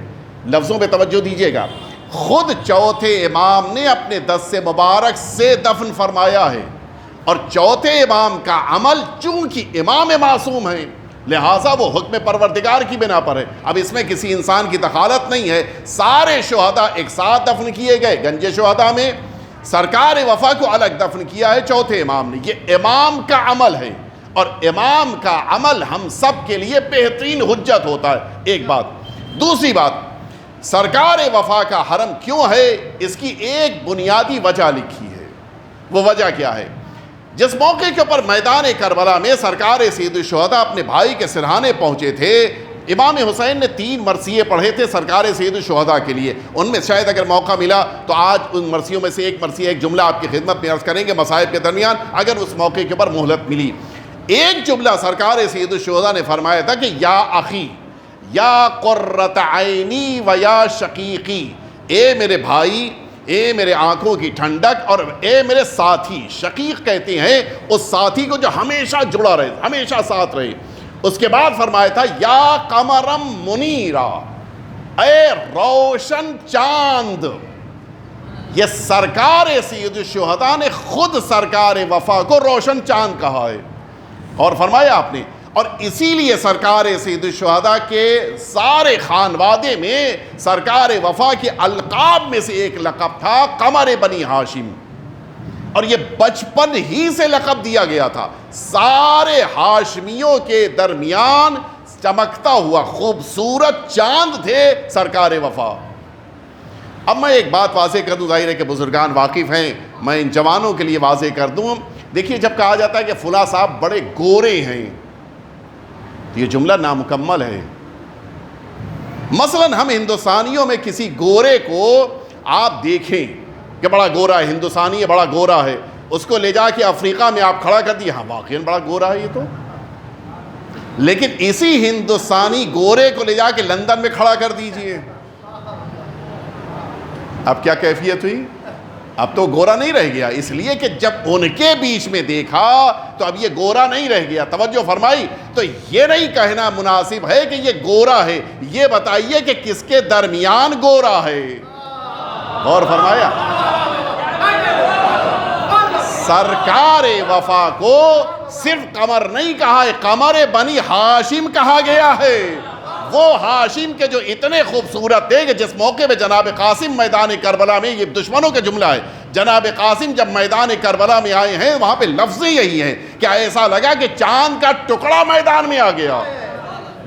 A: لفظوں پہ توجہ دیجیے گا، خود چوتھے امام نے اپنے دست مبارک سے دفن فرمایا ہے، اور چوتھے امام کا عمل چونکہ امام معصوم ہے لہٰذا وہ حکم پروردگار کی بنا پر ہے۔ اب اس میں کسی انسان کی دخالت نہیں ہے۔ سارے شہداء ایک ساتھ دفن کیے گئے گنج شہداء میں، سرکار وفا کو الگ دفن کیا ہے چوتھے امام نے۔ یہ امام کا عمل ہے، اور امام کا عمل ہم سب کے لیے بہترین حجت ہوتا ہے، ایک بات۔ دوسری بات، سرکار وفا کا حرم کیوں ہے، اس کی ایک بنیادی وجہ لکھی ہے۔ وہ وجہ کیا ہے؟ جس موقع کے اوپر میدان کربلا میں سرکار سید الشہداء اپنے بھائی کے سرہانے پہنچے تھے، امام حسین نے 3 مرثیے پڑھے تھے سرکار سید الشہداء کے لیے۔ ان میں شاید اگر موقع ملا تو آج ان مرثیوں میں سے ایک مرثیہ، ایک جملہ آپ کی خدمت میں عرض کریں گے مصائب کے درمیان، اگر اس موقع کے اوپر مہلت ملی۔ ایک جملہ سرکار سید الشہداء نے فرمایا تھا کہ یا اخی، یا قرۃ عینی و یا شقیقی، اے میرے بھائی، اے میرے آنکھوں کی ٹھنڈک، اور اے میرے ساتھی۔ شقیق کہتے ہیں اس ساتھی کو جو ہمیشہ جڑا رہے، ہمیشہ ساتھ رہے۔ اس کے بعد فرمایا تھا یا قمرم منیرا، اے روشن چاند۔ یہ سرکار سید الشہداء نے خود سرکار وفا کو روشن چاند کہا ہے، اور فرمایا آپ نے، اور اسی لیے سرکار سید الشہداء کے سارے خانوادے میں سرکار وفا کے القاب میں سے ایک لقب تھا قمر بنی ہاشم، اور یہ بچپن ہی سے لقب دیا گیا تھا۔ سارے ہاشمیوں کے درمیان چمکتا ہوا خوبصورت چاند تھے سرکار وفا۔ اب میں ایک بات واضح کر دوں، ظاہر ہے کہ بزرگان واقف ہیں، میں ان جوانوں کے لیے واضح کر دوں۔ دیکھیے، جب کہا جاتا ہے کہ فلاں صاحب بڑے گورے ہیں، یہ جملہ نامکمل ہے۔ مثلا ہم ہندوستانیوں میں کسی گورے کو آپ دیکھیں کہ بڑا گورا ہے، ہندوستانی ہے، بڑا گورا ہے، اس کو لے جا کے افریقہ میں آپ کھڑا کر دیے، ہاں واقعاً بڑا گورا ہے یہ تو، لیکن اسی ہندوستانی گورے کو لے جا کے لندن میں کھڑا کر دیجئے، اب کیا کیفیت ہوئی؟ اب تو گورا نہیں رہ گیا، اس لیے کہ جب ان کے بیچ میں دیکھا تو اب یہ گورا نہیں رہ گیا۔ توجہ فرمائی؟ تو یہ نہیں کہنا مناسب ہے کہ یہ گورا ہے، یہ بتائیے کہ کس کے درمیان گورا ہے۔ اور فرمایا سرکار وفا کو صرف قمر نہیں کہا ہے، قمر بنی ہاشم کہا گیا ہے۔ وہ ہاشم کے جو اتنے خوبصورت تھے کہ جس موقع پہ جناب قاسم میدان کربلا میں، یہ دشمنوں کا جملہ ہے، جناب قاسم جب میدان کربلا میں آئے ہیں وہاں پہ لفظ یہی ہے کہ ایسا لگا کہ چاند کا ٹکڑا میدان میں آ گیا۔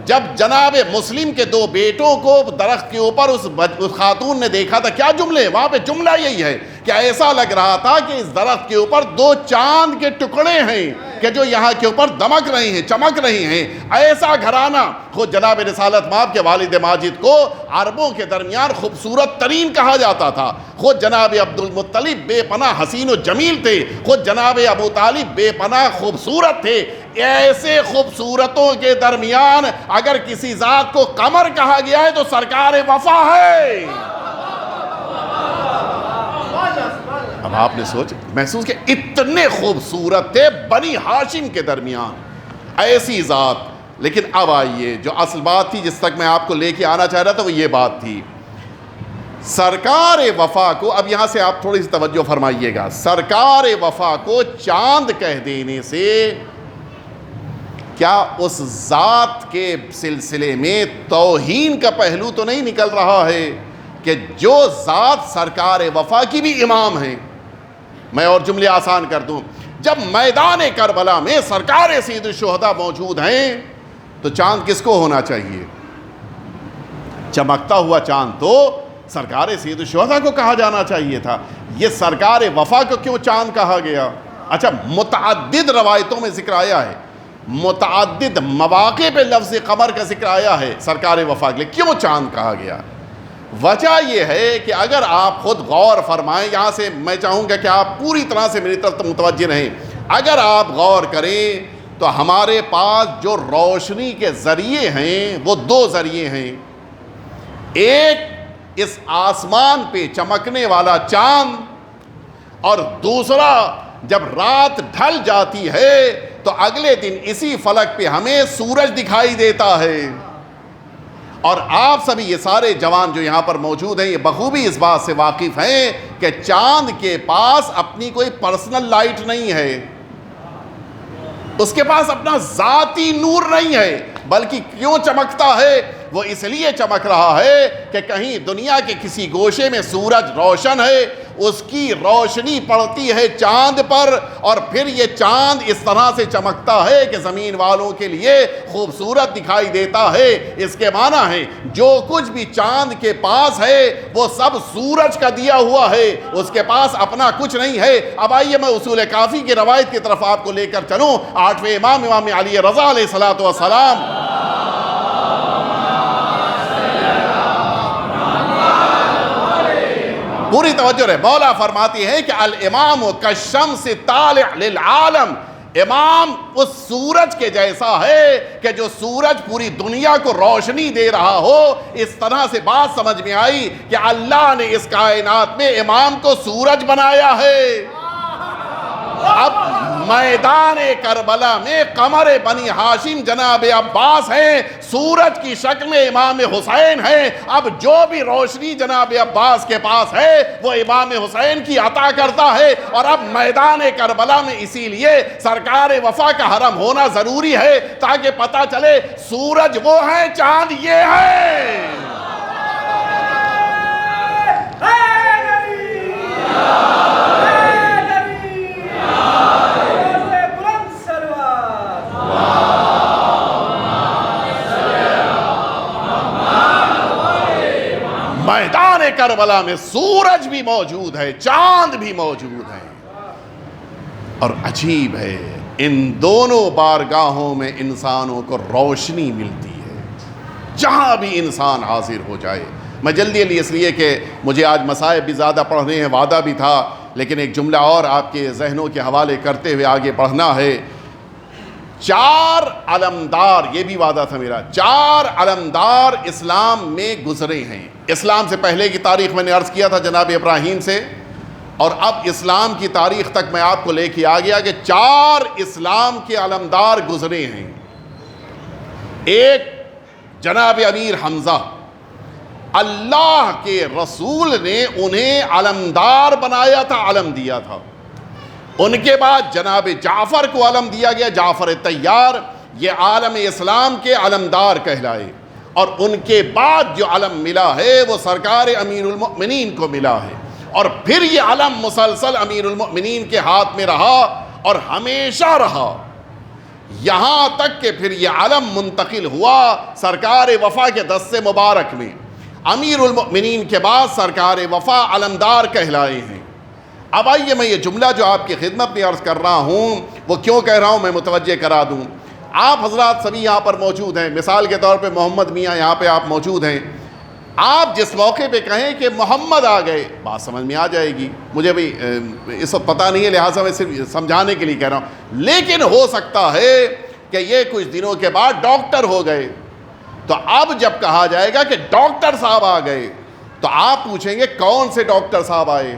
A: جب جناب مسلم کے 2 بیٹوں کو درخت کے اوپر اس خاتون نے دیکھا تھا، کیا جملے وہاں پہ؟ جملہ یہی ہے کہ ایسا لگ رہا تھا کہ اس درخت کے اوپر 2 چاند کے ٹکڑے ہیں۔ کہ جو یہاں کے اوپر دمک رہی ہیں، چمک رہی ہیں. ایسا گھرانہ خود جناب رسالت مآب کے والد ماجد کو عربوں کے درمیان خوبصورت ترین کہا جاتا تھا. خود جناب عبد المطلب بے پناہ حسین و جمیل تھے. خود جناب ابو طالب بے پناہ خوبصورت تھے. ایسے خوبصورتوں کے درمیان اگر کسی ذات کو قمر کہا گیا ہے تو سرکار وفا ہے. اب آپ نے محسوس کہ اتنے خوبصورت تھے بنی ہاشم کے درمیان ایسی ذات. لیکن اب آئیے جو اصل بات تھی جس تک میں آپ کو لے کے آنا چاہ رہا تھا وہ یہ بات تھی. سرکار وفا کو، اب یہاں سے آپ تھوڑی سی توجہ فرمائیے گا، سرکار وفا کو چاند کہہ دینے سے کیا اس ذات کے سلسلے میں توہین کا پہلو تو نہیں نکل رہا ہے کہ جو ذات سرکار وفا کی بھی امام ہیں؟ میں اور جملے آسان کر دوں. جب میدان کربلا میں سرکار سید الشہداء موجود ہیں تو چاند کس کو ہونا چاہیے؟ چمکتا ہوا چاند تو سرکار سید الشہداء کو کہا جانا چاہیے تھا. یہ سرکار وفا کو کیوں چاند کہا گیا؟ اچھا، متعدد روایتوں میں ذکر آیا ہے، متعدد مواقع پہ لفظ قمر کا ذکر آیا ہے سرکار وفا کے لیے. کیوں چاند کہا گیا؟ وجہ یہ ہے کہ اگر آپ خود غور فرمائیں، یہاں سے میں چاہوں گا کہ آپ پوری طرح سے میری طرف متوجہ رہیں. اگر آپ غور کریں تو ہمارے پاس جو روشنی کے ذریعے ہیں وہ دو ذریعے ہیں. ایک اس آسمان پہ چمکنے والا چاند، اور دوسرا جب رات ڈھل جاتی ہے تو اگلے دن اسی فلک پہ ہمیں سورج دکھائی دیتا ہے. اور آپ سبھی یہ سارے جوان جو یہاں پر موجود ہیں یہ بخوبی اس بات سے واقف ہیں کہ چاند کے پاس اپنی کوئی پرسنل لائٹ نہیں ہے، اس کے پاس اپنا ذاتی نور نہیں ہے. بلکہ کیوں چمکتا ہے؟ وہ اس لیے چمک رہا ہے کہ کہیں دنیا کے کسی گوشے میں سورج روشن ہے، اس کی روشنی پڑتی ہے چاند پر، اور پھر یہ چاند اس طرح سے چمکتا ہے کہ زمین والوں کے لیے خوبصورت دکھائی دیتا ہے. اس کے معنی ہے جو کچھ بھی چاند کے پاس ہے وہ سب سورج کا دیا ہوا ہے، اس کے پاس اپنا کچھ نہیں ہے. اب آئیے میں اصول کافی کی روایت کی طرف آپ کو لے کر چلوں. 8ویں امام علی رضا علیہ الصلوۃ والسلام پوری توجہ رہے، مولا فرماتی ہے کہ الامام کالشمس طالع للعالم، امام اس سورج کے جیسا ہے کہ جو سورج پوری دنیا کو روشنی دے رہا ہو. اس طرح سے بات سمجھ میں آئی کہ اللہ نے اس کائنات میں امام کو سورج بنایا ہے. اب میدان کربلا میں قمر بنی ہاشم جناب عباس ہیں، سورج کی شکل میں امام حسین ہیں. اب جو بھی روشنی جناب عباس کے پاس ہے وہ امام حسین کی عطا کرتا ہے. اور اب میدان کربلا میں اسی لیے سرکار وفا کا حرم ہونا ضروری ہے تاکہ پتہ چلے سورج وہ ہے، چاند یہ ہے. میدان کربلا میں سورج بھی موجود ہے، چاند بھی موجود ہے. اور عجیب ہے، ان دونوں بارگاہوں میں انسانوں کو روشنی ملتی ہے جہاں بھی انسان حاضر ہو جائے. میں جلدی اس لیے کہ مجھے آج مصائب بھی زیادہ پڑھنے ہیں، وعدہ بھی تھا، لیکن ایک جملہ اور آپ کے ذہنوں کے حوالے کرتے ہوئے آگے پڑھنا ہے. 4 علمدار، یہ بھی وعدہ تھا میرا، 4 علمدار اسلام میں گزرے ہیں. اسلام سے پہلے کی تاریخ میں نے عرض کیا تھا جناب ابراہیم سے، اور اب اسلام کی تاریخ تک میں آپ کو لے کے آ گیا کہ 4 اسلام کے علمدار گزرے ہیں. ایک جناب امیر حمزہ، اللہ کے رسول نے انہیں علمدار بنایا تھا، علم دیا تھا. ان کے بعد جناب جعفر کو علم دیا گیا، جعفر طیار، یہ عالم اسلام کے علمدار کہلائے. اور ان کے بعد جو علم ملا ہے وہ سرکار امیر المؤمنین کو ملا ہے. اور پھر یہ علم مسلسل امیر المؤمنین کے ہاتھ میں رہا اور ہمیشہ رہا، یہاں تک کہ پھر یہ علم منتقل ہوا سرکار وفا کے دست مبارک میں. امیر المؤمنین کے بعد سرکار وفا علمدار کہلائے ہیں. اب آئیے میں یہ جملہ جو آپ کی خدمت میں عرض کر رہا ہوں وہ کیوں کہہ رہا ہوں میں متوجہ کرا دوں. آپ حضرات سبھی یہاں پر موجود ہیں, مثال کے طور پہ محمد میاں یہاں پہ آپ موجود ہیں. آپ جس موقع پہ کہیں کہ محمد آ گئے, بات سمجھ میں آ جائے گی. مجھے بھی اس وقت پتہ نہیں ہے, لہٰذا میں صرف سمجھانے کے لیے کہہ رہا ہوں. لیکن ہو سکتا ہے کہ یہ کچھ دنوں کے بعد ڈاکٹر ہو گئے, تو اب جب کہا جائے گا کہ ڈاکٹر صاحب آ گئے تو آپ پوچھیں گے کون سے ڈاکٹر صاحب آئے,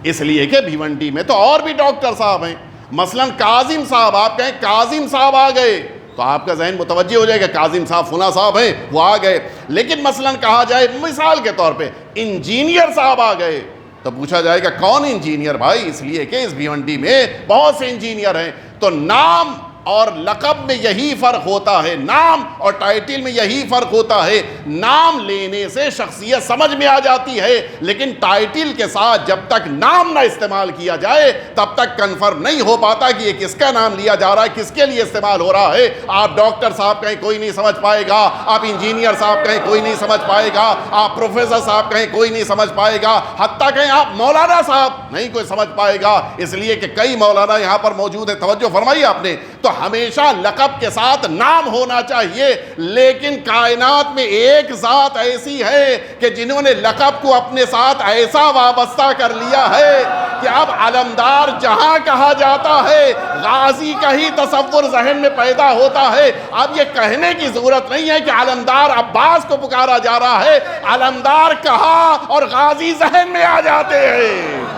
A: اس لیے کہ بھیونڈی میں تو اور بھی ڈاکٹر صاحب ہیں. مثلاً کاظم صاحب, آپ کہیں کاظم صاحب آ گئے تو آپ کا ذہن متوجہ ہو جائے گا کاظم صاحب فلاں صاحب ہیں وہ آ گئے. لیکن مثلاً کہا جائے مثال کے طور پہ انجینئر صاحب آ گئے تو پوچھا جائے گا کون انجینئر بھائی, اس لیے کہ اس بھیونڈی میں بہت سے انجینئر ہیں. تو نام اور لقب میں یہی فرق ہوتا ہے, نام اور ٹائٹل میں یہی فرق ہوتا ہے. نام لینے سے شخصیت سمجھ میں آ جاتی ہے, لیکن ٹائٹل کے ساتھ جب تک نام نہ استعمال کیا جائے تب تک کنفرم نہیں ہو پاتا کہ یہ کس کا نام لیا جا رہا ہے, کس کے لیے استعمال ہو رہا ہے. آپ ڈاکٹر صاحب کہیں کوئی نہیں سمجھ پائے گا, آپ انجینئر صاحب کہیں کوئی نہیں سمجھ پائے گا, آپ پروفیسر صاحب کہیں کوئی نہیں سمجھ پائے گا, حتیٰ کہیں آپ مولانا صاحب نہیں کوئی سمجھ پائے گا, اس لیے کہ کئی مولانا یہاں پر موجود ہیں. توجہ فرمائی آپ نے. تو ہمیشہ لقب کے ساتھ نام ہونا چاہیے. لیکن کائنات میں ایک ذات ایسی ہے کہ جنہوں نے لقب کو اپنے ساتھ ایسا وابستہ کر لیا ہے کہ اب علمدار جہاں کہا جاتا ہے غازی کا ہی تصور ذہن میں پیدا ہوتا ہے. اب یہ کہنے کی ضرورت نہیں ہے کہ علمدار عباس کو پکارا جا رہا ہے, علمدار کہا اور غازی ذہن میں آ جاتے ہیں.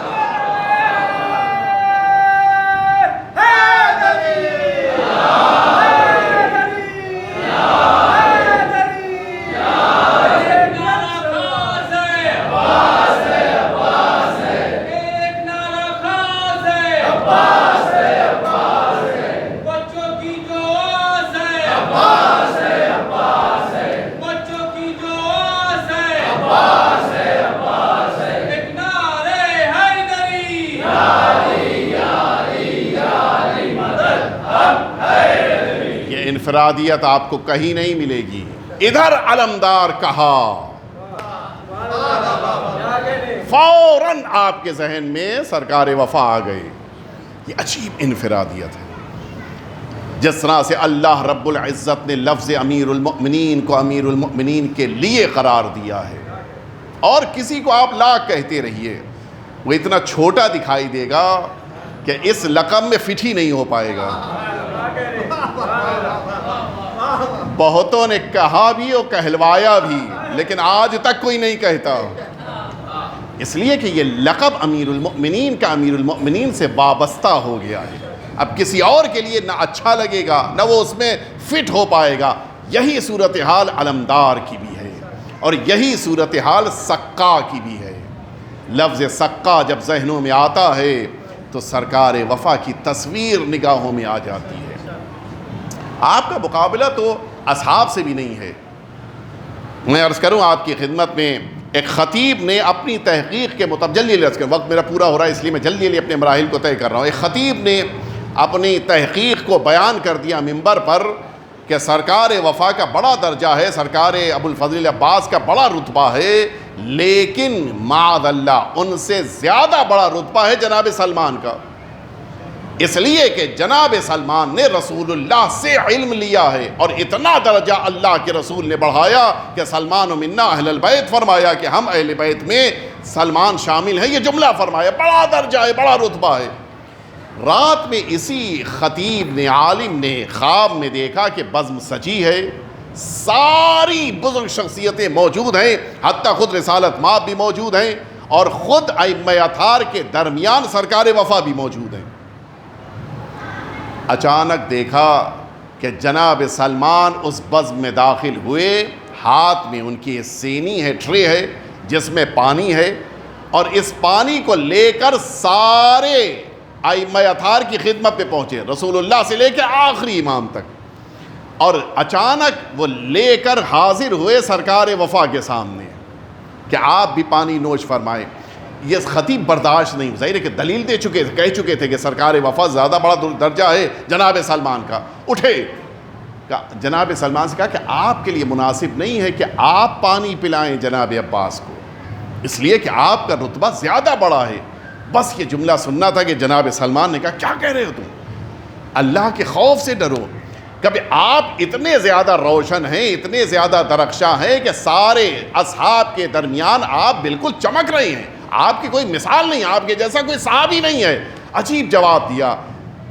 A: انفرادیت آپ کو کہیں نہیں ملے گی. ادھر علمدار کہا فوراً آپ کے ذہن میں سرکار وفا آ گئے. یہ عجیب انفرادیت ہے. جس طرح سے اللہ رب العزت نے لفظ امیر المؤمنین کو امیر المؤمنین کے لیے قرار دیا ہے, اور کسی کو آپ لاکھ کہتے رہیے وہ اتنا چھوٹا دکھائی دے گا کہ اس لقب میں فٹ ہی نہیں ہو پائے گا. بہتوں نے کہا بھی اور کہلوایا بھی, لیکن آج تک کوئی نہیں کہتا, اس لیے کہ یہ لقب امیر المؤمنین کا امیر المؤمنین سے وابستہ ہو گیا ہے. اب کسی اور کے لیے نہ اچھا لگے گا نہ وہ اس میں فٹ ہو پائے گا. یہی صورتحال علمدار کی بھی ہے, اور یہی صورتحال سقا کی بھی ہے. لفظ سقا جب ذہنوں میں آتا ہے تو سرکار وفا کی تصویر نگاہوں میں آ جاتی ہے. آپ کا مقابلہ تو اصحاب سے بھی نہیں ہے. میں عرض کروں آپ کی خدمت میں, ایک خطیب نے اپنی تحقیق کے مطابق, جلدی عرض کروں وقت میرا پورا ہو رہا ہے اس لیے میں جلدی اپنے مراحل کو طے کر رہا ہوں. ایک خطیب نے اپنی تحقیق کو بیان کر دیا منبر پر کہ سرکار وفا کا بڑا درجہ ہے, سرکار ابو الفضل عباس کا بڑا رتبہ ہے, لیکن معاذ اللہ ان سے زیادہ بڑا رتبہ ہے جناب سلمان کا. اس لیے کہ جناب سلمان نے رسول اللہ سے علم لیا ہے, اور اتنا درجہ اللہ کے رسول نے بڑھایا کہ سلمان منا اہل البیت فرمایا کہ ہم اہل بیت میں سلمان شامل ہے. یہ جملہ فرمایا, بڑا درجہ ہے, بڑا رتبہ ہے. رات میں اسی خطیب نے, عالم نے خواب میں دیکھا کہ بزم سجی ہے, ساری بزرگ شخصیتیں موجود ہیں, حتیٰ خود رسالت مآب بھی موجود ہیں, اور خود ائمہ اطہار کے درمیان سرکار وفا بھی موجود ہیں. اچانک دیکھا کہ جناب سلمان اس بزم میں داخل ہوئے, ہاتھ میں ان کی سینی ہے, ٹرے ہے جس میں پانی ہے, اور اس پانی کو لے کر سارے ائمہ اطہار کی خدمت پہ پہنچے, رسول اللہ سے لے کے آخری امام تک, اور اچانک وہ لے کر حاضر ہوئے سرکار وفا کے سامنے کہ آپ بھی پانی نوش فرمائیں. یہ خطیب برداشت نہیں, ظاہر ہے کہ دلیل دے چکے تھے, کہہ چکے تھے کہ سرکار وفا زیادہ بڑا درجہ ہے جناب سلمان کا. اٹھے, جناب سلمان سے کہا کہ آپ کے لیے مناسب نہیں ہے کہ آپ پانی پلائیں جناب عباس کو, اس لیے کہ آپ کا رتبہ زیادہ بڑا ہے. بس یہ جملہ سننا تھا کہ جناب سلمان نے کہا کیا کہہ رہے ہو تم، اللہ کے خوف سے ڈرو. کبھی آپ اتنے زیادہ روشن ہیں، اتنے زیادہ درخشاں ہیں کہ سارے اصحاب کے درمیان آپ بالکل چمک رہے ہیں، آپ کی کوئی مثال نہیں، آپ کے جیسا کوئی صحابی نہیں ہے. عجیب جواب دیا.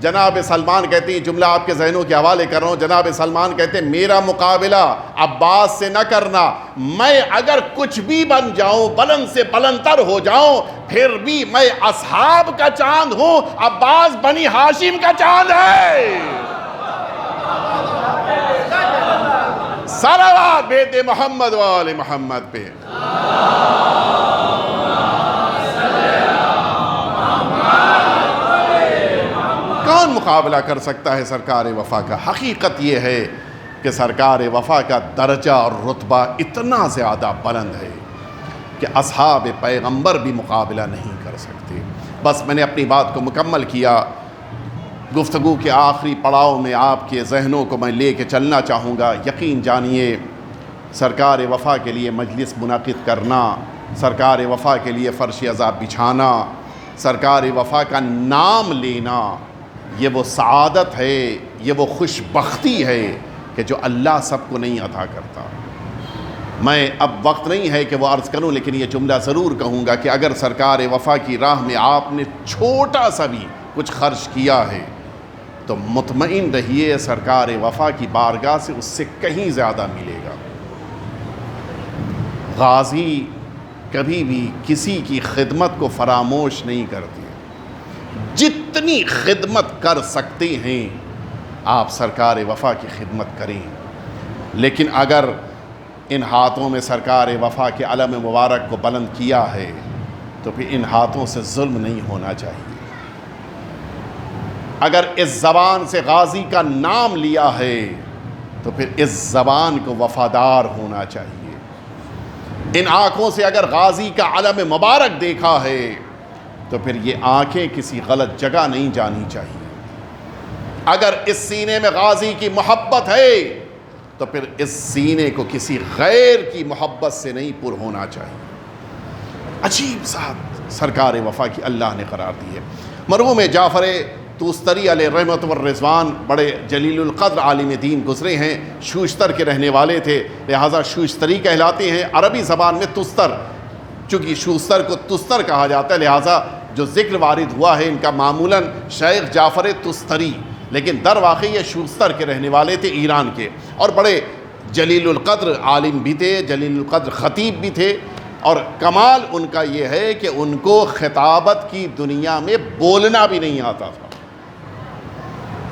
A: جناب سلمان کہتے ہیں، جملہ آپ کے ذہنوں کے حوالے کر رہا ہوں، جناب سلمان کہتے ہیں میرا مقابلہ عباس سے نہ کرنا، میں اگر کچھ بھی بن جاؤں، بلند سے بلندتر ہو جاؤں، پھر بھی میں اصحاب کا چاند ہوں، عباس بنی ہاشم کا چاند ہے. صلوات بیت محمد و آل محمد پہ. کون مقابلہ کر سکتا ہے سرکار وفا کا؟ حقیقت یہ ہے کہ سرکار وفا کا درجہ اور رتبہ اتنا زیادہ بلند ہے کہ اصحاب پیغمبر بھی مقابلہ نہیں کر سکتے. بس میں نے اپنی بات کو مکمل کیا. گفتگو کے آخری پڑاؤ میں آپ کے ذہنوں کو میں لے کے چلنا چاہوں گا. یقین جانیے سرکار وفا کے لیے مجلس منعقد کرنا، سرکار وفا کے لیے فرش عذاب بچھانا، سرکار وفا کا نام لینا، یہ وہ سعادت ہے، یہ وہ خوش بختی ہے کہ جو اللہ سب کو نہیں عطا کرتا. میں اب وقت نہیں ہے کہ وہ عرض کروں، لیکن یہ جملہ ضرور کہوں گا کہ اگر سرکار وفا کی راہ میں آپ نے چھوٹا سا بھی کچھ خرچ کیا ہے تو مطمئن رہیے سرکار وفا کی بارگاہ سے اس سے کہیں زیادہ ملے گا. غازی کبھی بھی کسی کی خدمت کو فراموش نہیں کرتے. جتنی خدمت کر سکتے ہیں آپ سرکار وفا کی خدمت کریں، لیکن اگر ان ہاتھوں میں سرکار وفا کے علم مبارک کو بلند کیا ہے تو پھر ان ہاتھوں سے ظلم نہیں ہونا چاہیے. اگر اس زبان سے غازی کا نام لیا ہے تو پھر اس زبان کو وفادار ہونا چاہیے. ان آنکھوں سے اگر غازی کا علم مبارک دیکھا ہے تو پھر یہ آنکھیں کسی غلط جگہ نہیں جانی چاہیے. اگر اس سینے میں غازی کی محبت ہے تو پھر اس سینے کو کسی غیر کی محبت سے نہیں پر ہونا چاہیے. عجیب ذات سرکار وفا کی اللہ نے قرار دی ہے. مرحوم جعفر توستری علیہ رحمت والرضوان بڑے جلیل القدر عالم دین گزرے ہیں، شوشتر کے رہنے والے تھے، لہٰذا شوشتری کہلاتے ہیں. عربی زبان میں تستر، چونکہ شوستر کو تستر کہا جاتا ہے، لہٰذا جو ذکر وارد ہوا ہے ان کا معمولاً شیخ جعفر تستری، لیکن در واقع یہ شوستر کے رہنے والے تھے، ایران کے، اور بڑے جلیل القدر عالم بھی تھے، جلیل القدر خطیب بھی تھے. اور کمال ان کا یہ ہے کہ ان کو خطابت کی دنیا میں بولنا بھی نہیں آتا تھا،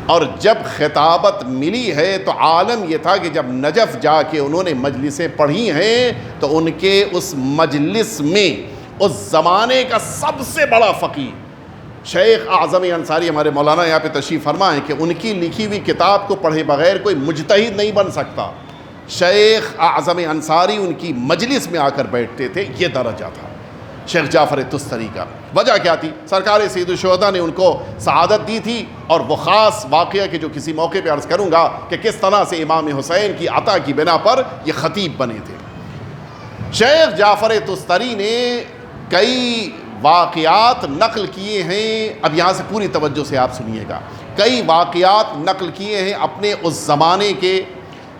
A: اور جب خطابت ملی ہے تو عالم یہ تھا کہ جب نجف جا کے انہوں نے مجلسیں پڑھی ہیں تو ان کے اس مجلس میں اس زمانے کا سب سے بڑا فقیہ شیخ اعظم انصاری، ہمارے مولانا یہاں پہ تشریف فرما ہے کہ ان کی لکھی ہوئی کتاب کو پڑھے بغیر کوئی مجتہد نہیں بن سکتا. شیخ اعظم انصاری ان کی مجلس میں آ کر بیٹھتے تھے. یہ درجہ تھا شیخ جعفر تستری کا. وجہ کیا تھی؟ سرکار سید الشہداء نے ان کو سعادت دی تھی، اور وہ خاص واقعہ کہ جو کسی موقع پہ عرض کروں گا کہ کس طرح سے امام حسین کی عطا کی بنا پر یہ خطیب بنے تھے. شیخ جعفر تستری نے کئی واقعات نقل کیے ہیں. اب یہاں سے پوری توجہ سے آپ سنیے گا. کئی واقعات نقل کیے ہیں اپنے اس زمانے کے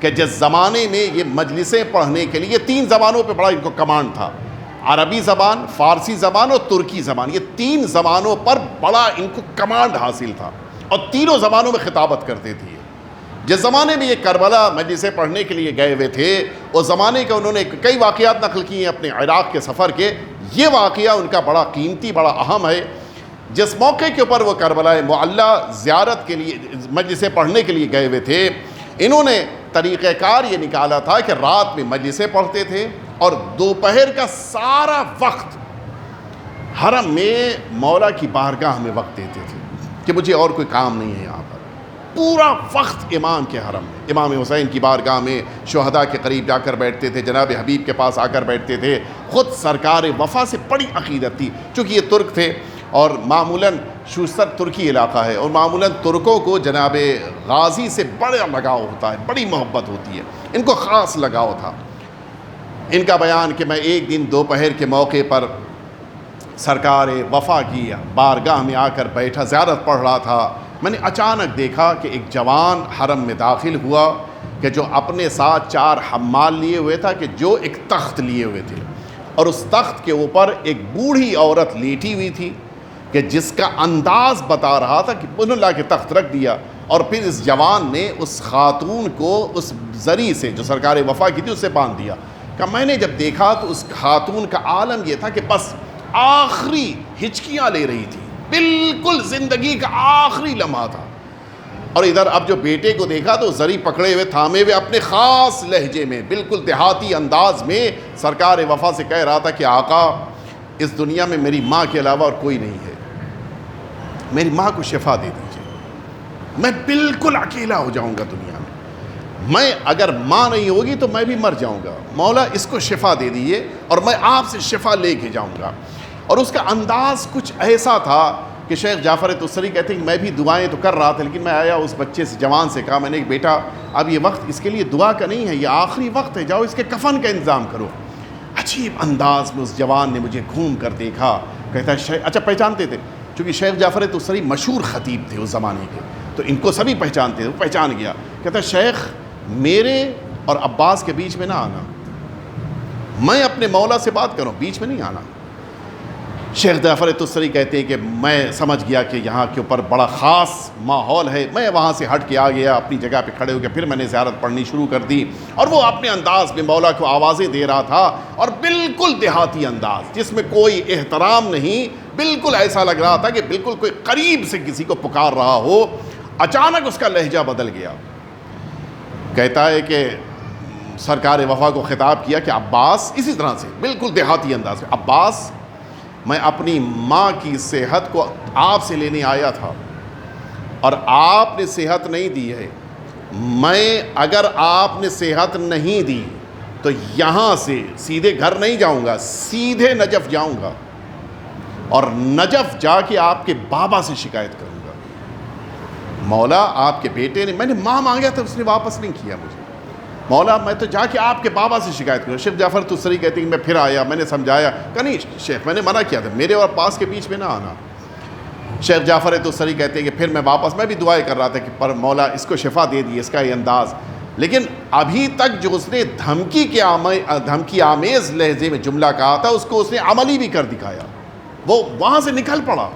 A: کہ جس زمانے میں یہ مجلسیں پڑھنے کے لیے 3 زبانوں پہ بڑا ان کو کمانڈ تھا، عربی زبان، فارسی زبان اور ترکی زبان. یہ 3 زبانوں پر بڑا ان کو کمانڈ حاصل تھا، اور تینوں زبانوں میں خطابت کرتے تھے. جس زمانے میں یہ کربلا مجلسیں پڑھنے کے لیے گئے ہوئے تھے اس زمانے کے انہوں نے کئی واقعات نقل کیے ہیں اپنے عراق کے سفر کے. یہ واقعہ ان کا بڑا قیمتی، بڑا اہم ہے. جس موقع کے اوپر وہ کربلا معلیٰ زیارت کے لیے مجلسیں پڑھنے کے لیے گئے ہوئے تھے، انہوں نے طریقہ کار یہ نکالا تھا کہ رات میں مجلسیں پڑھتے تھے اور دوپہر کا سارا وقت حرم میں مولا کی بارگاہ میں وقت دیتے تھے کہ مجھے اور کوئی کام نہیں ہے یہاں پر. پورا وقت امام کے حرم میں، امام حسین کی بارگاہ میں، شہداء کے قریب جا کر بیٹھتے تھے، جناب حبیب کے پاس آ کر بیٹھتے تھے. خود سرکار وفا سے بڑی عقیدت تھی، چونکہ یہ ترک تھے اور معمولاً شوستر ترکی علاقہ ہے، اور معمولاً ترکوں کو جناب غازی سے بڑا لگاؤ ہوتا ہے، بڑی محبت ہوتی ہے. ان کو خاص لگاؤ تھا. ان کا بیان کہ میں ایک دن دوپہر کے موقع پر سرکار وفا کی بارگاہ میں آ کر بیٹھا، زیارت پڑھ رہا تھا، میں نے اچانک دیکھا کہ ایک جوان حرم میں داخل ہوا کہ جو اپنے ساتھ 4 حمال لیے ہوئے تھا، کہ جو ایک تخت لیے ہوئے تھے، اور اس تخت کے اوپر ایک بوڑھی عورت لیٹی ہوئی تھی کہ جس کا انداز بتا رہا تھا کہ انہوں نے لا کے تخت رکھ دیا، اور پھر اس جوان نے اس خاتون کو اس زری سے جو سرکار وفا کی تھی اس سے باندھ دیا۔ کہ میں نے جب دیکھا تو اس خاتون کا عالم یہ تھا کہ بس آخری ہچکیاں لے رہی تھی، بالکل زندگی کا آخری لمحہ تھا۔ اور ادھر اب جو بیٹے کو دیکھا تو زری پکڑے ہوئے تھامے ہوئے اپنے خاص لہجے میں بالکل دیہاتی انداز میں سرکار وفا سے کہہ رہا تھا کہ آقا، اس دنیا میں میری ماں کے علاوہ اور کوئی نہیں ہے، میری ماں کو شفا دے دیجیے، میں بالکل اکیلا ہو جاؤں گا دنیا میں اگر ماں نہیں ہوگی تو میں بھی مر جاؤں گا، مولا اس کو شفا دے دیجیے اور میں آپ سے شفا لے کے جاؤں گا۔ اور اس کا انداز کچھ ایسا تھا کہ شیخ جعفر تستری کہتے ہیں کہ میں بھی دعائیں تو کر رہا تھا، لیکن میں آیا اس بچے سے، جوان سے کہا، میں نے کہ بیٹا اب یہ وقت اس کے لیے دعا کا نہیں ہے، یہ آخری وقت ہے، جاؤ اس کے کفن کا انتظام کرو۔ عجیب انداز میں اس جوان نے مجھے گھوم کر دیکھا، کہتا ہے اچھا پہچانتے تھے چونکہ شیخ جعفر تستری مشہور خطیب تھے اس زمانے کے، تو ان کو سبھی پہچانتے تھے، وہ پہچان گیا۔ کہتا ہے شیخ میرے اور عباس کے بیچ میں نہ آنا، میں اپنے مولا سے بات کروں، بیچ میں نہیں آنا۔ شیخ جعفر تستری کہتے ہیں کہ میں سمجھ گیا کہ یہاں کے اوپر بڑا خاص ماحول ہے، میں وہاں سے ہٹ کے آ گیا، اپنی جگہ پہ کھڑے ہو کے پھر میں نے زیارت پڑھنی شروع کر دی، اور وہ اپنے انداز میں مولا کو آوازیں دے رہا تھا، اور بالکل دیہاتی انداز جس میں کوئی احترام نہیں، بالکل ایسا لگ رہا تھا کہ بالکل کوئی قریب سے کسی کو پکار رہا ہو۔ اچانک اس کا لہجہ بدل گیا، کہتا ہے کہ سرکار وفا کو خطاب کیا کہ عباس، اسی طرح سے بالکل دیہاتی انداز میں، عباس میں اپنی ماں کی صحت کو آپ سے لینے آیا تھا اور آپ نے صحت نہیں دی ہے، میں اگر آپ نے صحت نہیں دی تو یہاں سے سیدھے گھر نہیں جاؤں گا، سیدھے نجف جاؤں گا اور نجف جا کے آپ کے بابا سے شکایت کروں گا۔ مولا آپ کے بیٹے نے، میں نے ماں مانگا تھا اس نے واپس نہیں کیا مجھے، مولا میں تو جا کے آپ کے بابا سے شکایت کروں۔ شیخ جعفر تستری کہتے ہیں کہ میں پھر آیا، میں نے سمجھایا کہ نہیں شیخ میں نے منع کیا تھا، میرے اور عباس کے بیچ میں نہ آنا۔ شیخ جعفر تستری کہتے ہیں کہ پھر میں واپس، میں بھی دعائیں کر رہا تھا کہ پر مولا اس کو شفا دے دی، اس کا یہ انداز، لیکن ابھی تک جو اس نے دھمکی آمیز لہجے میں جملہ کہا تھا اس کو اس نے عملی بھی کر دکھایا، وہ وہاں سے نکل پڑا۔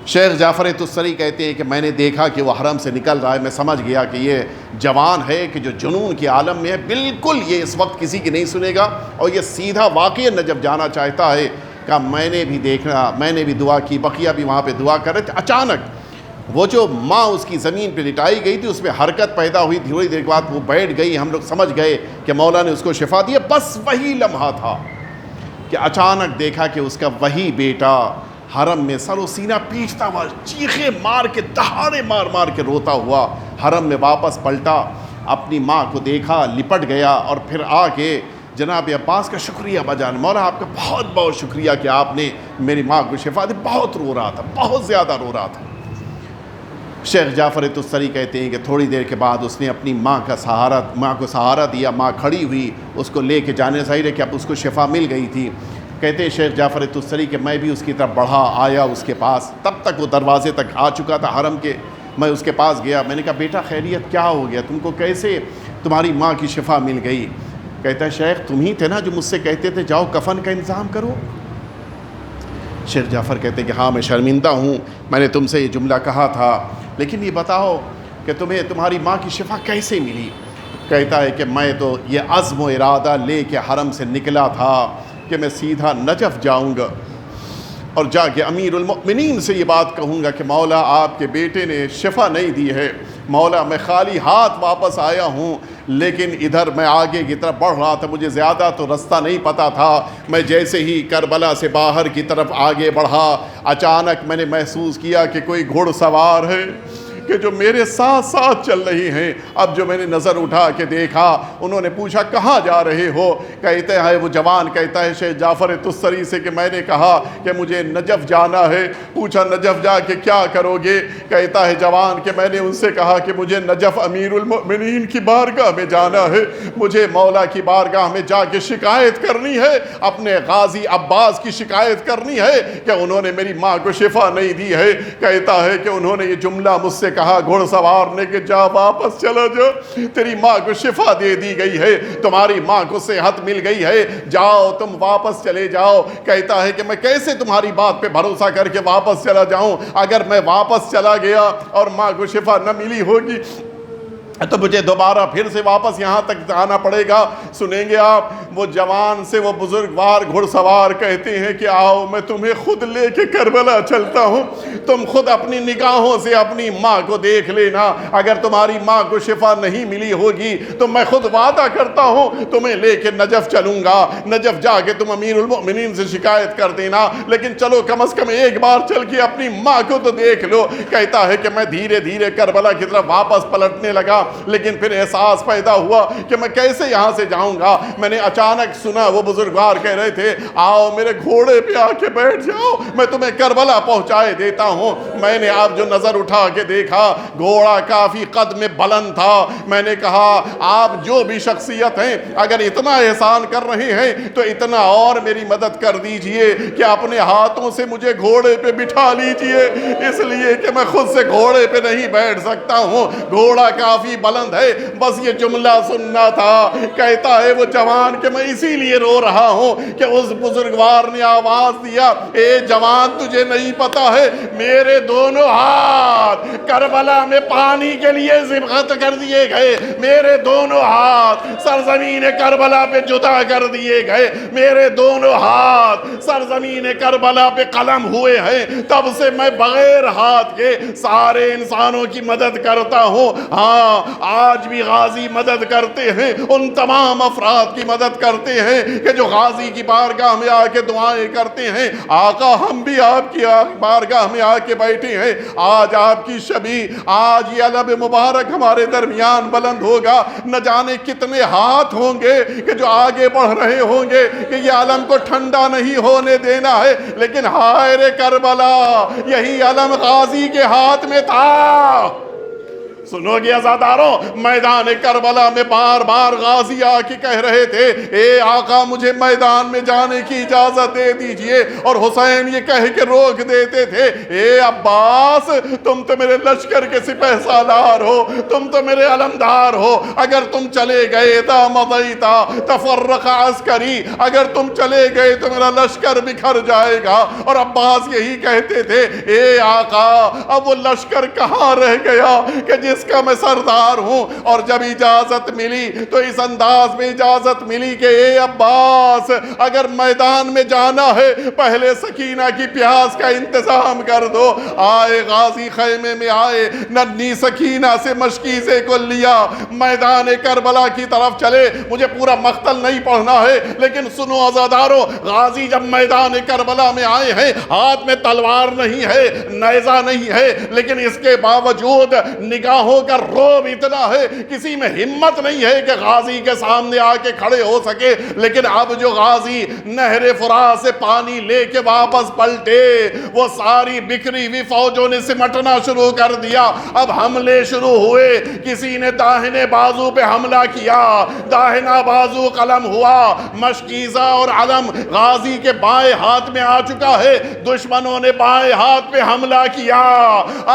A: شیخ جعفر تستری کہتے ہیں کہ میں نے دیکھا کہ وہ حرم سے نکل رہا ہے، میں سمجھ گیا کہ یہ جوان ہے کہ جو جنون کے عالم میں ہے، بالکل یہ اس وقت کسی کی نہیں سنے گا اور یہ سیدھا واقعی نجف جانا چاہتا ہے۔ کہ میں نے بھی دیکھنا، میں نے بھی دعا کی، بقیہ بھی وہاں پہ دعا کر رہے تھے۔ اچانک وہ جو ماں اس کی زمین پہ لٹائی گئی تھی اس میں حرکت پیدا ہوئی، تھوڑی دیر کے بعد وہ بیٹھ گئی، ہم لوگ سمجھ گئے کہ مولا نے اس کو شفا دیا۔ بس وہی لمحہ تھا کہ اچانک دیکھا کہ اس کا وہی بیٹا حرم میں سر و سینہ پیٹتا ہوا، چیخے مار کے، دہاڑے مار مار کے روتا ہوا حرم میں واپس پلٹا، اپنی ماں کو دیکھا، لپٹ گیا اور پھر آ کے جناب عباس کا شکریہ بجان، مولا آپ کا بہت بہت شکریہ کہ آپ نے میری ماں کو شفا دی۔ بہت رو رہا تھا، بہت زیادہ رو رہا تھا۔ شیخ جعفر تستری کہتے ہیں کہ تھوڑی دیر کے بعد اس نے اپنی ماں کو سہارا دیا، ماں کھڑی ہوئی، اس کو لے کے جانے ظاہر ہے کہ اب اس کو شفا مل گئی تھی۔ کہتے ہیں شیخ جعفر تستری کہ میں بھی اس کی طرف بڑھا آیا اس کے پاس، تب تک وہ دروازے تک آ چکا تھا حرم کے۔ میں اس کے پاس گیا، میں نے کہا بیٹا خیریت کیا ہو گیا، تم کو کیسے تمہاری ماں کی شفا مل گئی؟ کہتا ہے شیخ تم ہی تھے نا جو مجھ سے کہتے تھے جاؤ کفن کا انتظام کرو۔ شیخ جعفر کہتے ہیں کہ ہاں میں شرمندہ ہوں، میں نے تم سے یہ جملہ کہا تھا، لیکن یہ بتاؤ کہ تمہیں تمہاری ماں کی شفا کیسے ملی؟ کہتا ہے کہ میں تو یہ عزم و ارادہ لے کے حرم سے نکلا تھا کہ میں سیدھا نجف جاؤں گا اور جا کے امیر المؤمنین سے یہ بات کہوں گا کہ مولا آپ کے بیٹے نے شفا نہیں دی ہے، مولا میں خالی ہاتھ واپس آیا ہوں، لیکن ادھر میں آگے کی طرف بڑھ رہا تھا، مجھے زیادہ تو رستہ نہیں پتہ تھا، میں جیسے ہی کربلا سے باہر کی طرف آگے بڑھا، اچانک میں نے محسوس کیا کہ کوئی گھڑ سوار ہے کہ جو میرے ساتھ ساتھ چل رہی ہیں۔ اب جو میں نے نظر اٹھا کے دیکھا، انہوں نے پوچھا کہاں جا رہے ہو؟ کہتے ہیں وہ جوان کہتا ہے شیخ جعفر تستری سے کہ میں نے کہا کہ مجھے نجف جانا ہے۔ پوچھا نجف جا کے کیا کرو گے؟ کہتا ہے جوان کہ میں نے ان سے کہا کہ مجھے نجف امیر المؤمنین کی بارگاہ میں جانا ہے، مجھے مولا کی بارگاہ میں جا کے شکایت کرنی ہے، اپنے غازی عباس کی شکایت کرنی ہے کہ انہوں نے میری ماں کو شفا نہیں دی ہے۔ کہتا ہے کہ انہوں نے یہ جملہ مجھ سے کہا گھوڑ سوار نے کہ جا واپس چلا جا، تیری ماں کو شفا دے دی گئی ہے، تمہاری ماں کو صحت مل گئی ہے، جاؤ تم واپس چلے جاؤ۔ کہتا ہے کہ میں کیسے تمہاری بات پہ بھروسہ کر کے واپس چلا جاؤں؟ اگر میں واپس چلا گیا اور ماں کو شفا نہ ملی ہوگی تو مجھے دوبارہ پھر سے واپس یہاں تک آنا پڑے گا۔ سنیں گے آپ وہ جوان سے وہ بزرگوار گھڑ سوار کہتے ہیں کہ آؤ میں تمہیں خود لے کے کربلا چلتا ہوں، تم خود اپنی نگاہوں سے اپنی ماں کو دیکھ لینا، اگر تمہاری ماں کو شفا نہیں ملی ہوگی تو میں خود وعدہ کرتا ہوں تمہیں لے کے نجف چلوں گا، نجف جا کے تم امیر المؤمنین سے شکایت کر دینا، لیکن چلو کم از کم ایک بار چل کے اپنی ماں کو تو دیکھ لو۔ کہتا ہے کہ میں دھیرے دھیرے کربلا کی طرف واپس پلٹنے لگا، لیکن پھر احساس پیدا ہوا کہ میں کیسے یہاں سے جاؤں گا۔ میں نے اچانک سنا وہ بزرگوار کہہ رہے تھے آؤ میرے گھوڑے پہ آ کے بیٹھ جاؤ، میں تمہیں کربلا پہنچائے دیتا ہوں۔ میں نے آپ جو نظر اٹھا کے دیکھا گھوڑا کافی قد میں بلند تھا۔ میں نے کہا آپ جو بھی شخصیت ہیں اگر اتنا احسان کر رہے ہیں تو اتنا اور میری مدد کر دیجئے کہ اپنے ہاتھوں سے مجھے گھوڑے پہ بٹھا لیجئے، اس لیے کہ میں خود سے گھوڑے پہ نہیں بیٹھ سکتا ہوں، گھوڑا کافی بلند ہے۔ بس یہ جملہ سننا تھا۔ کہتا ہے وہ جوان کہ میں اسی لیے رو رہا ہوں کہ اس بزرگوار نے آواز دیا اے جوان تجھے نہیں پتا ہے میرے دونوں ہاتھ کربلا میں پانی کے لیے ذبحت کر دیے گئے، میرے دونوں ہاتھ سرزمین کربلا پہ جدا کر دیے گئے، میرے دونوں ہاتھ سرزمین کربلا پہ قلم ہوئے ہیں، تب سے میں بغیر ہاتھ کے سارے انسانوں کی مدد کرتا ہوں۔ ہاں آج بھی غازی مدد کرتے ہیں، ان تمام افراد کی مدد کرتے ہیں کہ جو غازی کی بارگاہ میں آ کے دعائیں کرتے ہیں۔ آقا ہم بھی آپ کی بارگاہ میں آ کے بیٹھے ہیں، آج آپ کی شبی، آج یہ علم مبارک ہمارے درمیان بلند ہوگا، نہ جانے کتنے ہاتھ ہوں گے کہ جو آگے بڑھ رہے ہوں گے کہ یہ علم کو ٹھنڈا نہیں ہونے دینا ہے، لیکن ہائے رے کربلا یہی علم غازی کے ہاتھ میں تھا۔ سنو گے عزاداروں، میدان کربلا میں بار بار غازی آ کے کہہ رہے تھے اے آقا مجھے میدان میں جانے کی اجازت دے دیجئے، اور حسین یہ کہہ کے روک دیتے تھے اے عباس تم تو میرے لشکر کے سپہ سالار ہو، تم تو میرے علمدار ہو، اگر تم چلے گئے تا مضیتا تفرق عسکری، اگر تم چلے گئے تو میرا لشکر بکھر جائے گا۔ اور عباس یہی کہتے تھے اے آقا اب وہ لشکر کہاں رہ گیا کہ جس کا میں سردار ہوں۔ اور جب اجازت ملی تو اس انداز میں اجازت ملی کہ اے عباس اگر میدان میں جانا ہے پہلے سکینہ کی پیاس کا انتظام کر دو۔ آئے غازی خیمے میں آئے، ننھی سکینہ سے مشکیزے کو لیا، میدان کربلا کی طرف چلے۔ مجھے پورا مقتل نہیں پڑھنا ہے لیکن سنو عزاداروں، غازی جب میدان کربلا میں آئے ہیں ہاتھ میں تلوار نہیں ہے، نیزہ نہیں ہے، لیکن اس کے باوجود نگاہوں کا روب اتنا ہے کسی میں ہمت نہیں ہے کہ غازی کے سامنے آ کے کھڑے ہو سکے۔ لیکن اب جو غازی نہر فرات سے پانی لے کے واپس پلٹے وہ ساری بکھری ہوئی فوجوں نے سمٹنا شروع کر دیا۔ اب حملے شروع ہوئے، کسی نے داہنے بازو پہ حملہ کیا، داہنا بازو قلم ہوا، مشکیزہ اور علم غازی کے بائیں ہاتھ میں آ چکا ہے، دشمنوں نے بائیں ہاتھ پہ حملہ کیا۔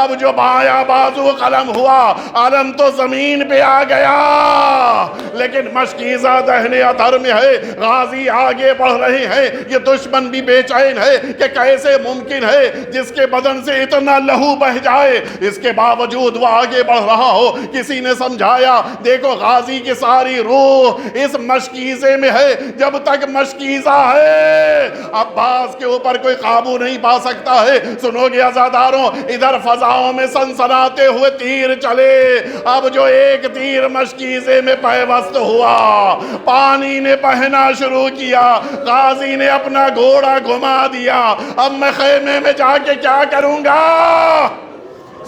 A: اب جو بایاں بازو قلم ہوا علم تو زمین پہ آ گیا، لیکن مشکیزہ دہنے ادھر میں ہے، غازی آگے بڑھ رہے ہیں۔ یہ دشمن بھی بے چین ہے کہ کیسے ممکن ہے جس کے بدن سے اتنا لہو بہ جائے، اس کے باوجود وہ آگے بڑھ رہا ہو۔ کسی نے سمجھایا دیکھو غازی کی ساری روح اس مشکیزے میں ہے، جب تک مشکیزہ ہے عباس کے اوپر کوئی قابو نہیں پا سکتا ہے۔ سنو گے عزاداروں، ادھر فضاؤں میں سنسناتے ہوئے تیر چلے، اب جو ایک تیر مشکیزے میں پیوست ہوا پانی نے بہنا شروع کیا، غازی نے اپنا گھوڑا گھما دیا۔ اب میں خیمے میں جا کے کیا کروں گا؟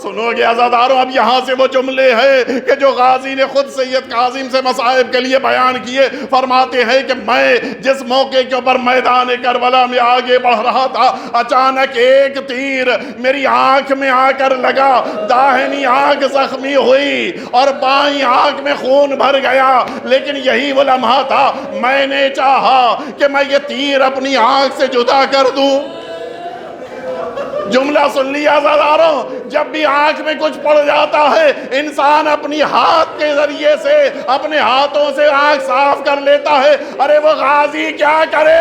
A: سنو گے عزاداروں، اب یہاں سے وہ جملے ہیں کہ جو غازی نے خود سید کاظم سے مصائب کے لیے بیان کیے. فرماتے ہیں کہ میں جس موقع کے اوپر میدان کربلا میں آگے بڑھ رہا تھا، اچانک ایک تیر میری آنکھ میں آ کر لگا، داہنی آنکھ زخمی ہوئی اور بائیں آنکھ میں خون بھر گیا. لیکن یہی وہ لمحہ تھا، میں نے چاہا کہ میں یہ تیر اپنی آنکھ سے جدا کر دوں. جملہ سن لیا عزاداروں، جب بھی آنکھ میں کچھ پڑ جاتا ہے انسان اپنی ہاتھ کے ذریعے سے، اپنے ہاتھوں سے آنکھ صاف کر لیتا ہے. ارے وہ غازی کیا کرے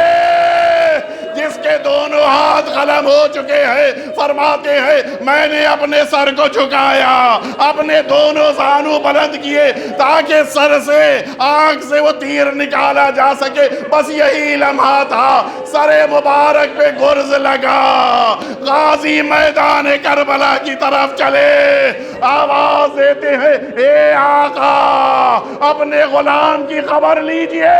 A: جس کے دونوں ہاتھ قلم ہو چکے ہیں؟ فرماتے ہیں میں نے اپنے سر کو جھکایا، اپنے دونوں زانو بلند کیے تاکہ سر سے، آنکھ سے وہ تیر نکالا جا سکے. بس یہی لمحہ تھا، سر مبارک پہ گرز لگا، غازی میدان کربلا کی طرف چلے. آواز دیتے ہیں اے آقا اپنے غلام کی خبر لیجئے.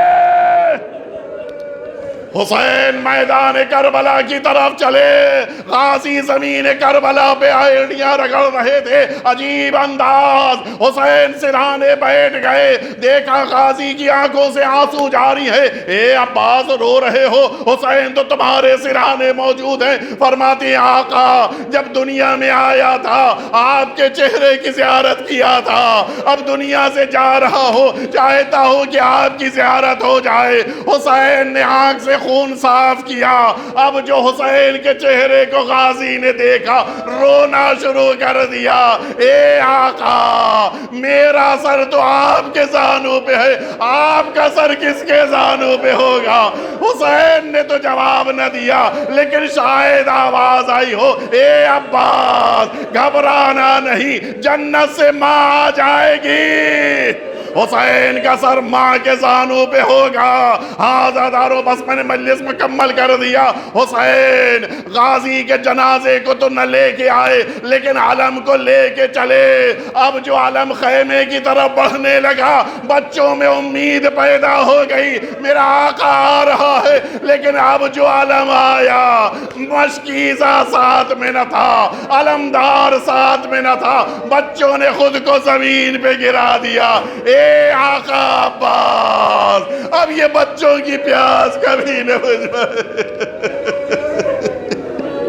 A: حسین میدان کربلا کی طرف چلے. غازی زمین کربلا پہ ایڑیاں رگڑ رہے تھے. عجیب انداز، حسین سرہانے بیٹھ گئے. دیکھا غازی کی آنکھوں سے آنسو جاری ہے. اے عباس رو رہے ہو؟ حسین تو تمہارے سرہانے موجود ہیں. فرماتے ہیں آقا جب دنیا میں آیا تھا آپ کے چہرے کی زیارت کیا تھا، اب دنیا سے جا رہا ہو چاہتا ہوں کہ آپ کی زیارت ہو جائے. حسین نے آنکھ سے خون صاف کیا. اب جو حسین کے چہرے کو غازی نے دیکھا رونا شروع کر دیا. اے آقا میرا سر تو آپ کے زانو پہ ہے، آپ کا سر کس کے زانو پہ ہوگا؟ حسین نے تو جواب نہ دیا، لیکن شاید آواز آئی ہو اے عباس گھبرانا نہیں، جنت سے ماں آ جائے گی. حسین کا سر ماں کے زانو پہ ہوگا. ہاں عزاداروں بس میں نے مجلس مکمل کر دیا. حسین غازی کے جنازے کو تو نہ لے کے آئے لیکن علم کو لے کے چلے. اب جو علم خیمے کی طرف بڑھنے لگا بچوں میں امید پیدا ہو گئی، میرا آقا آ رہا ہے. لیکن اب جو علم آیا مشکیزہ ساتھ میں نہ تھا، علمدار ساتھ میں نہ تھا. بچوں نے خود کو زمین پہ گرا دیا. اے آقا عباس اب یہ بچوں کی پیاس کبھی نہ بجھائے.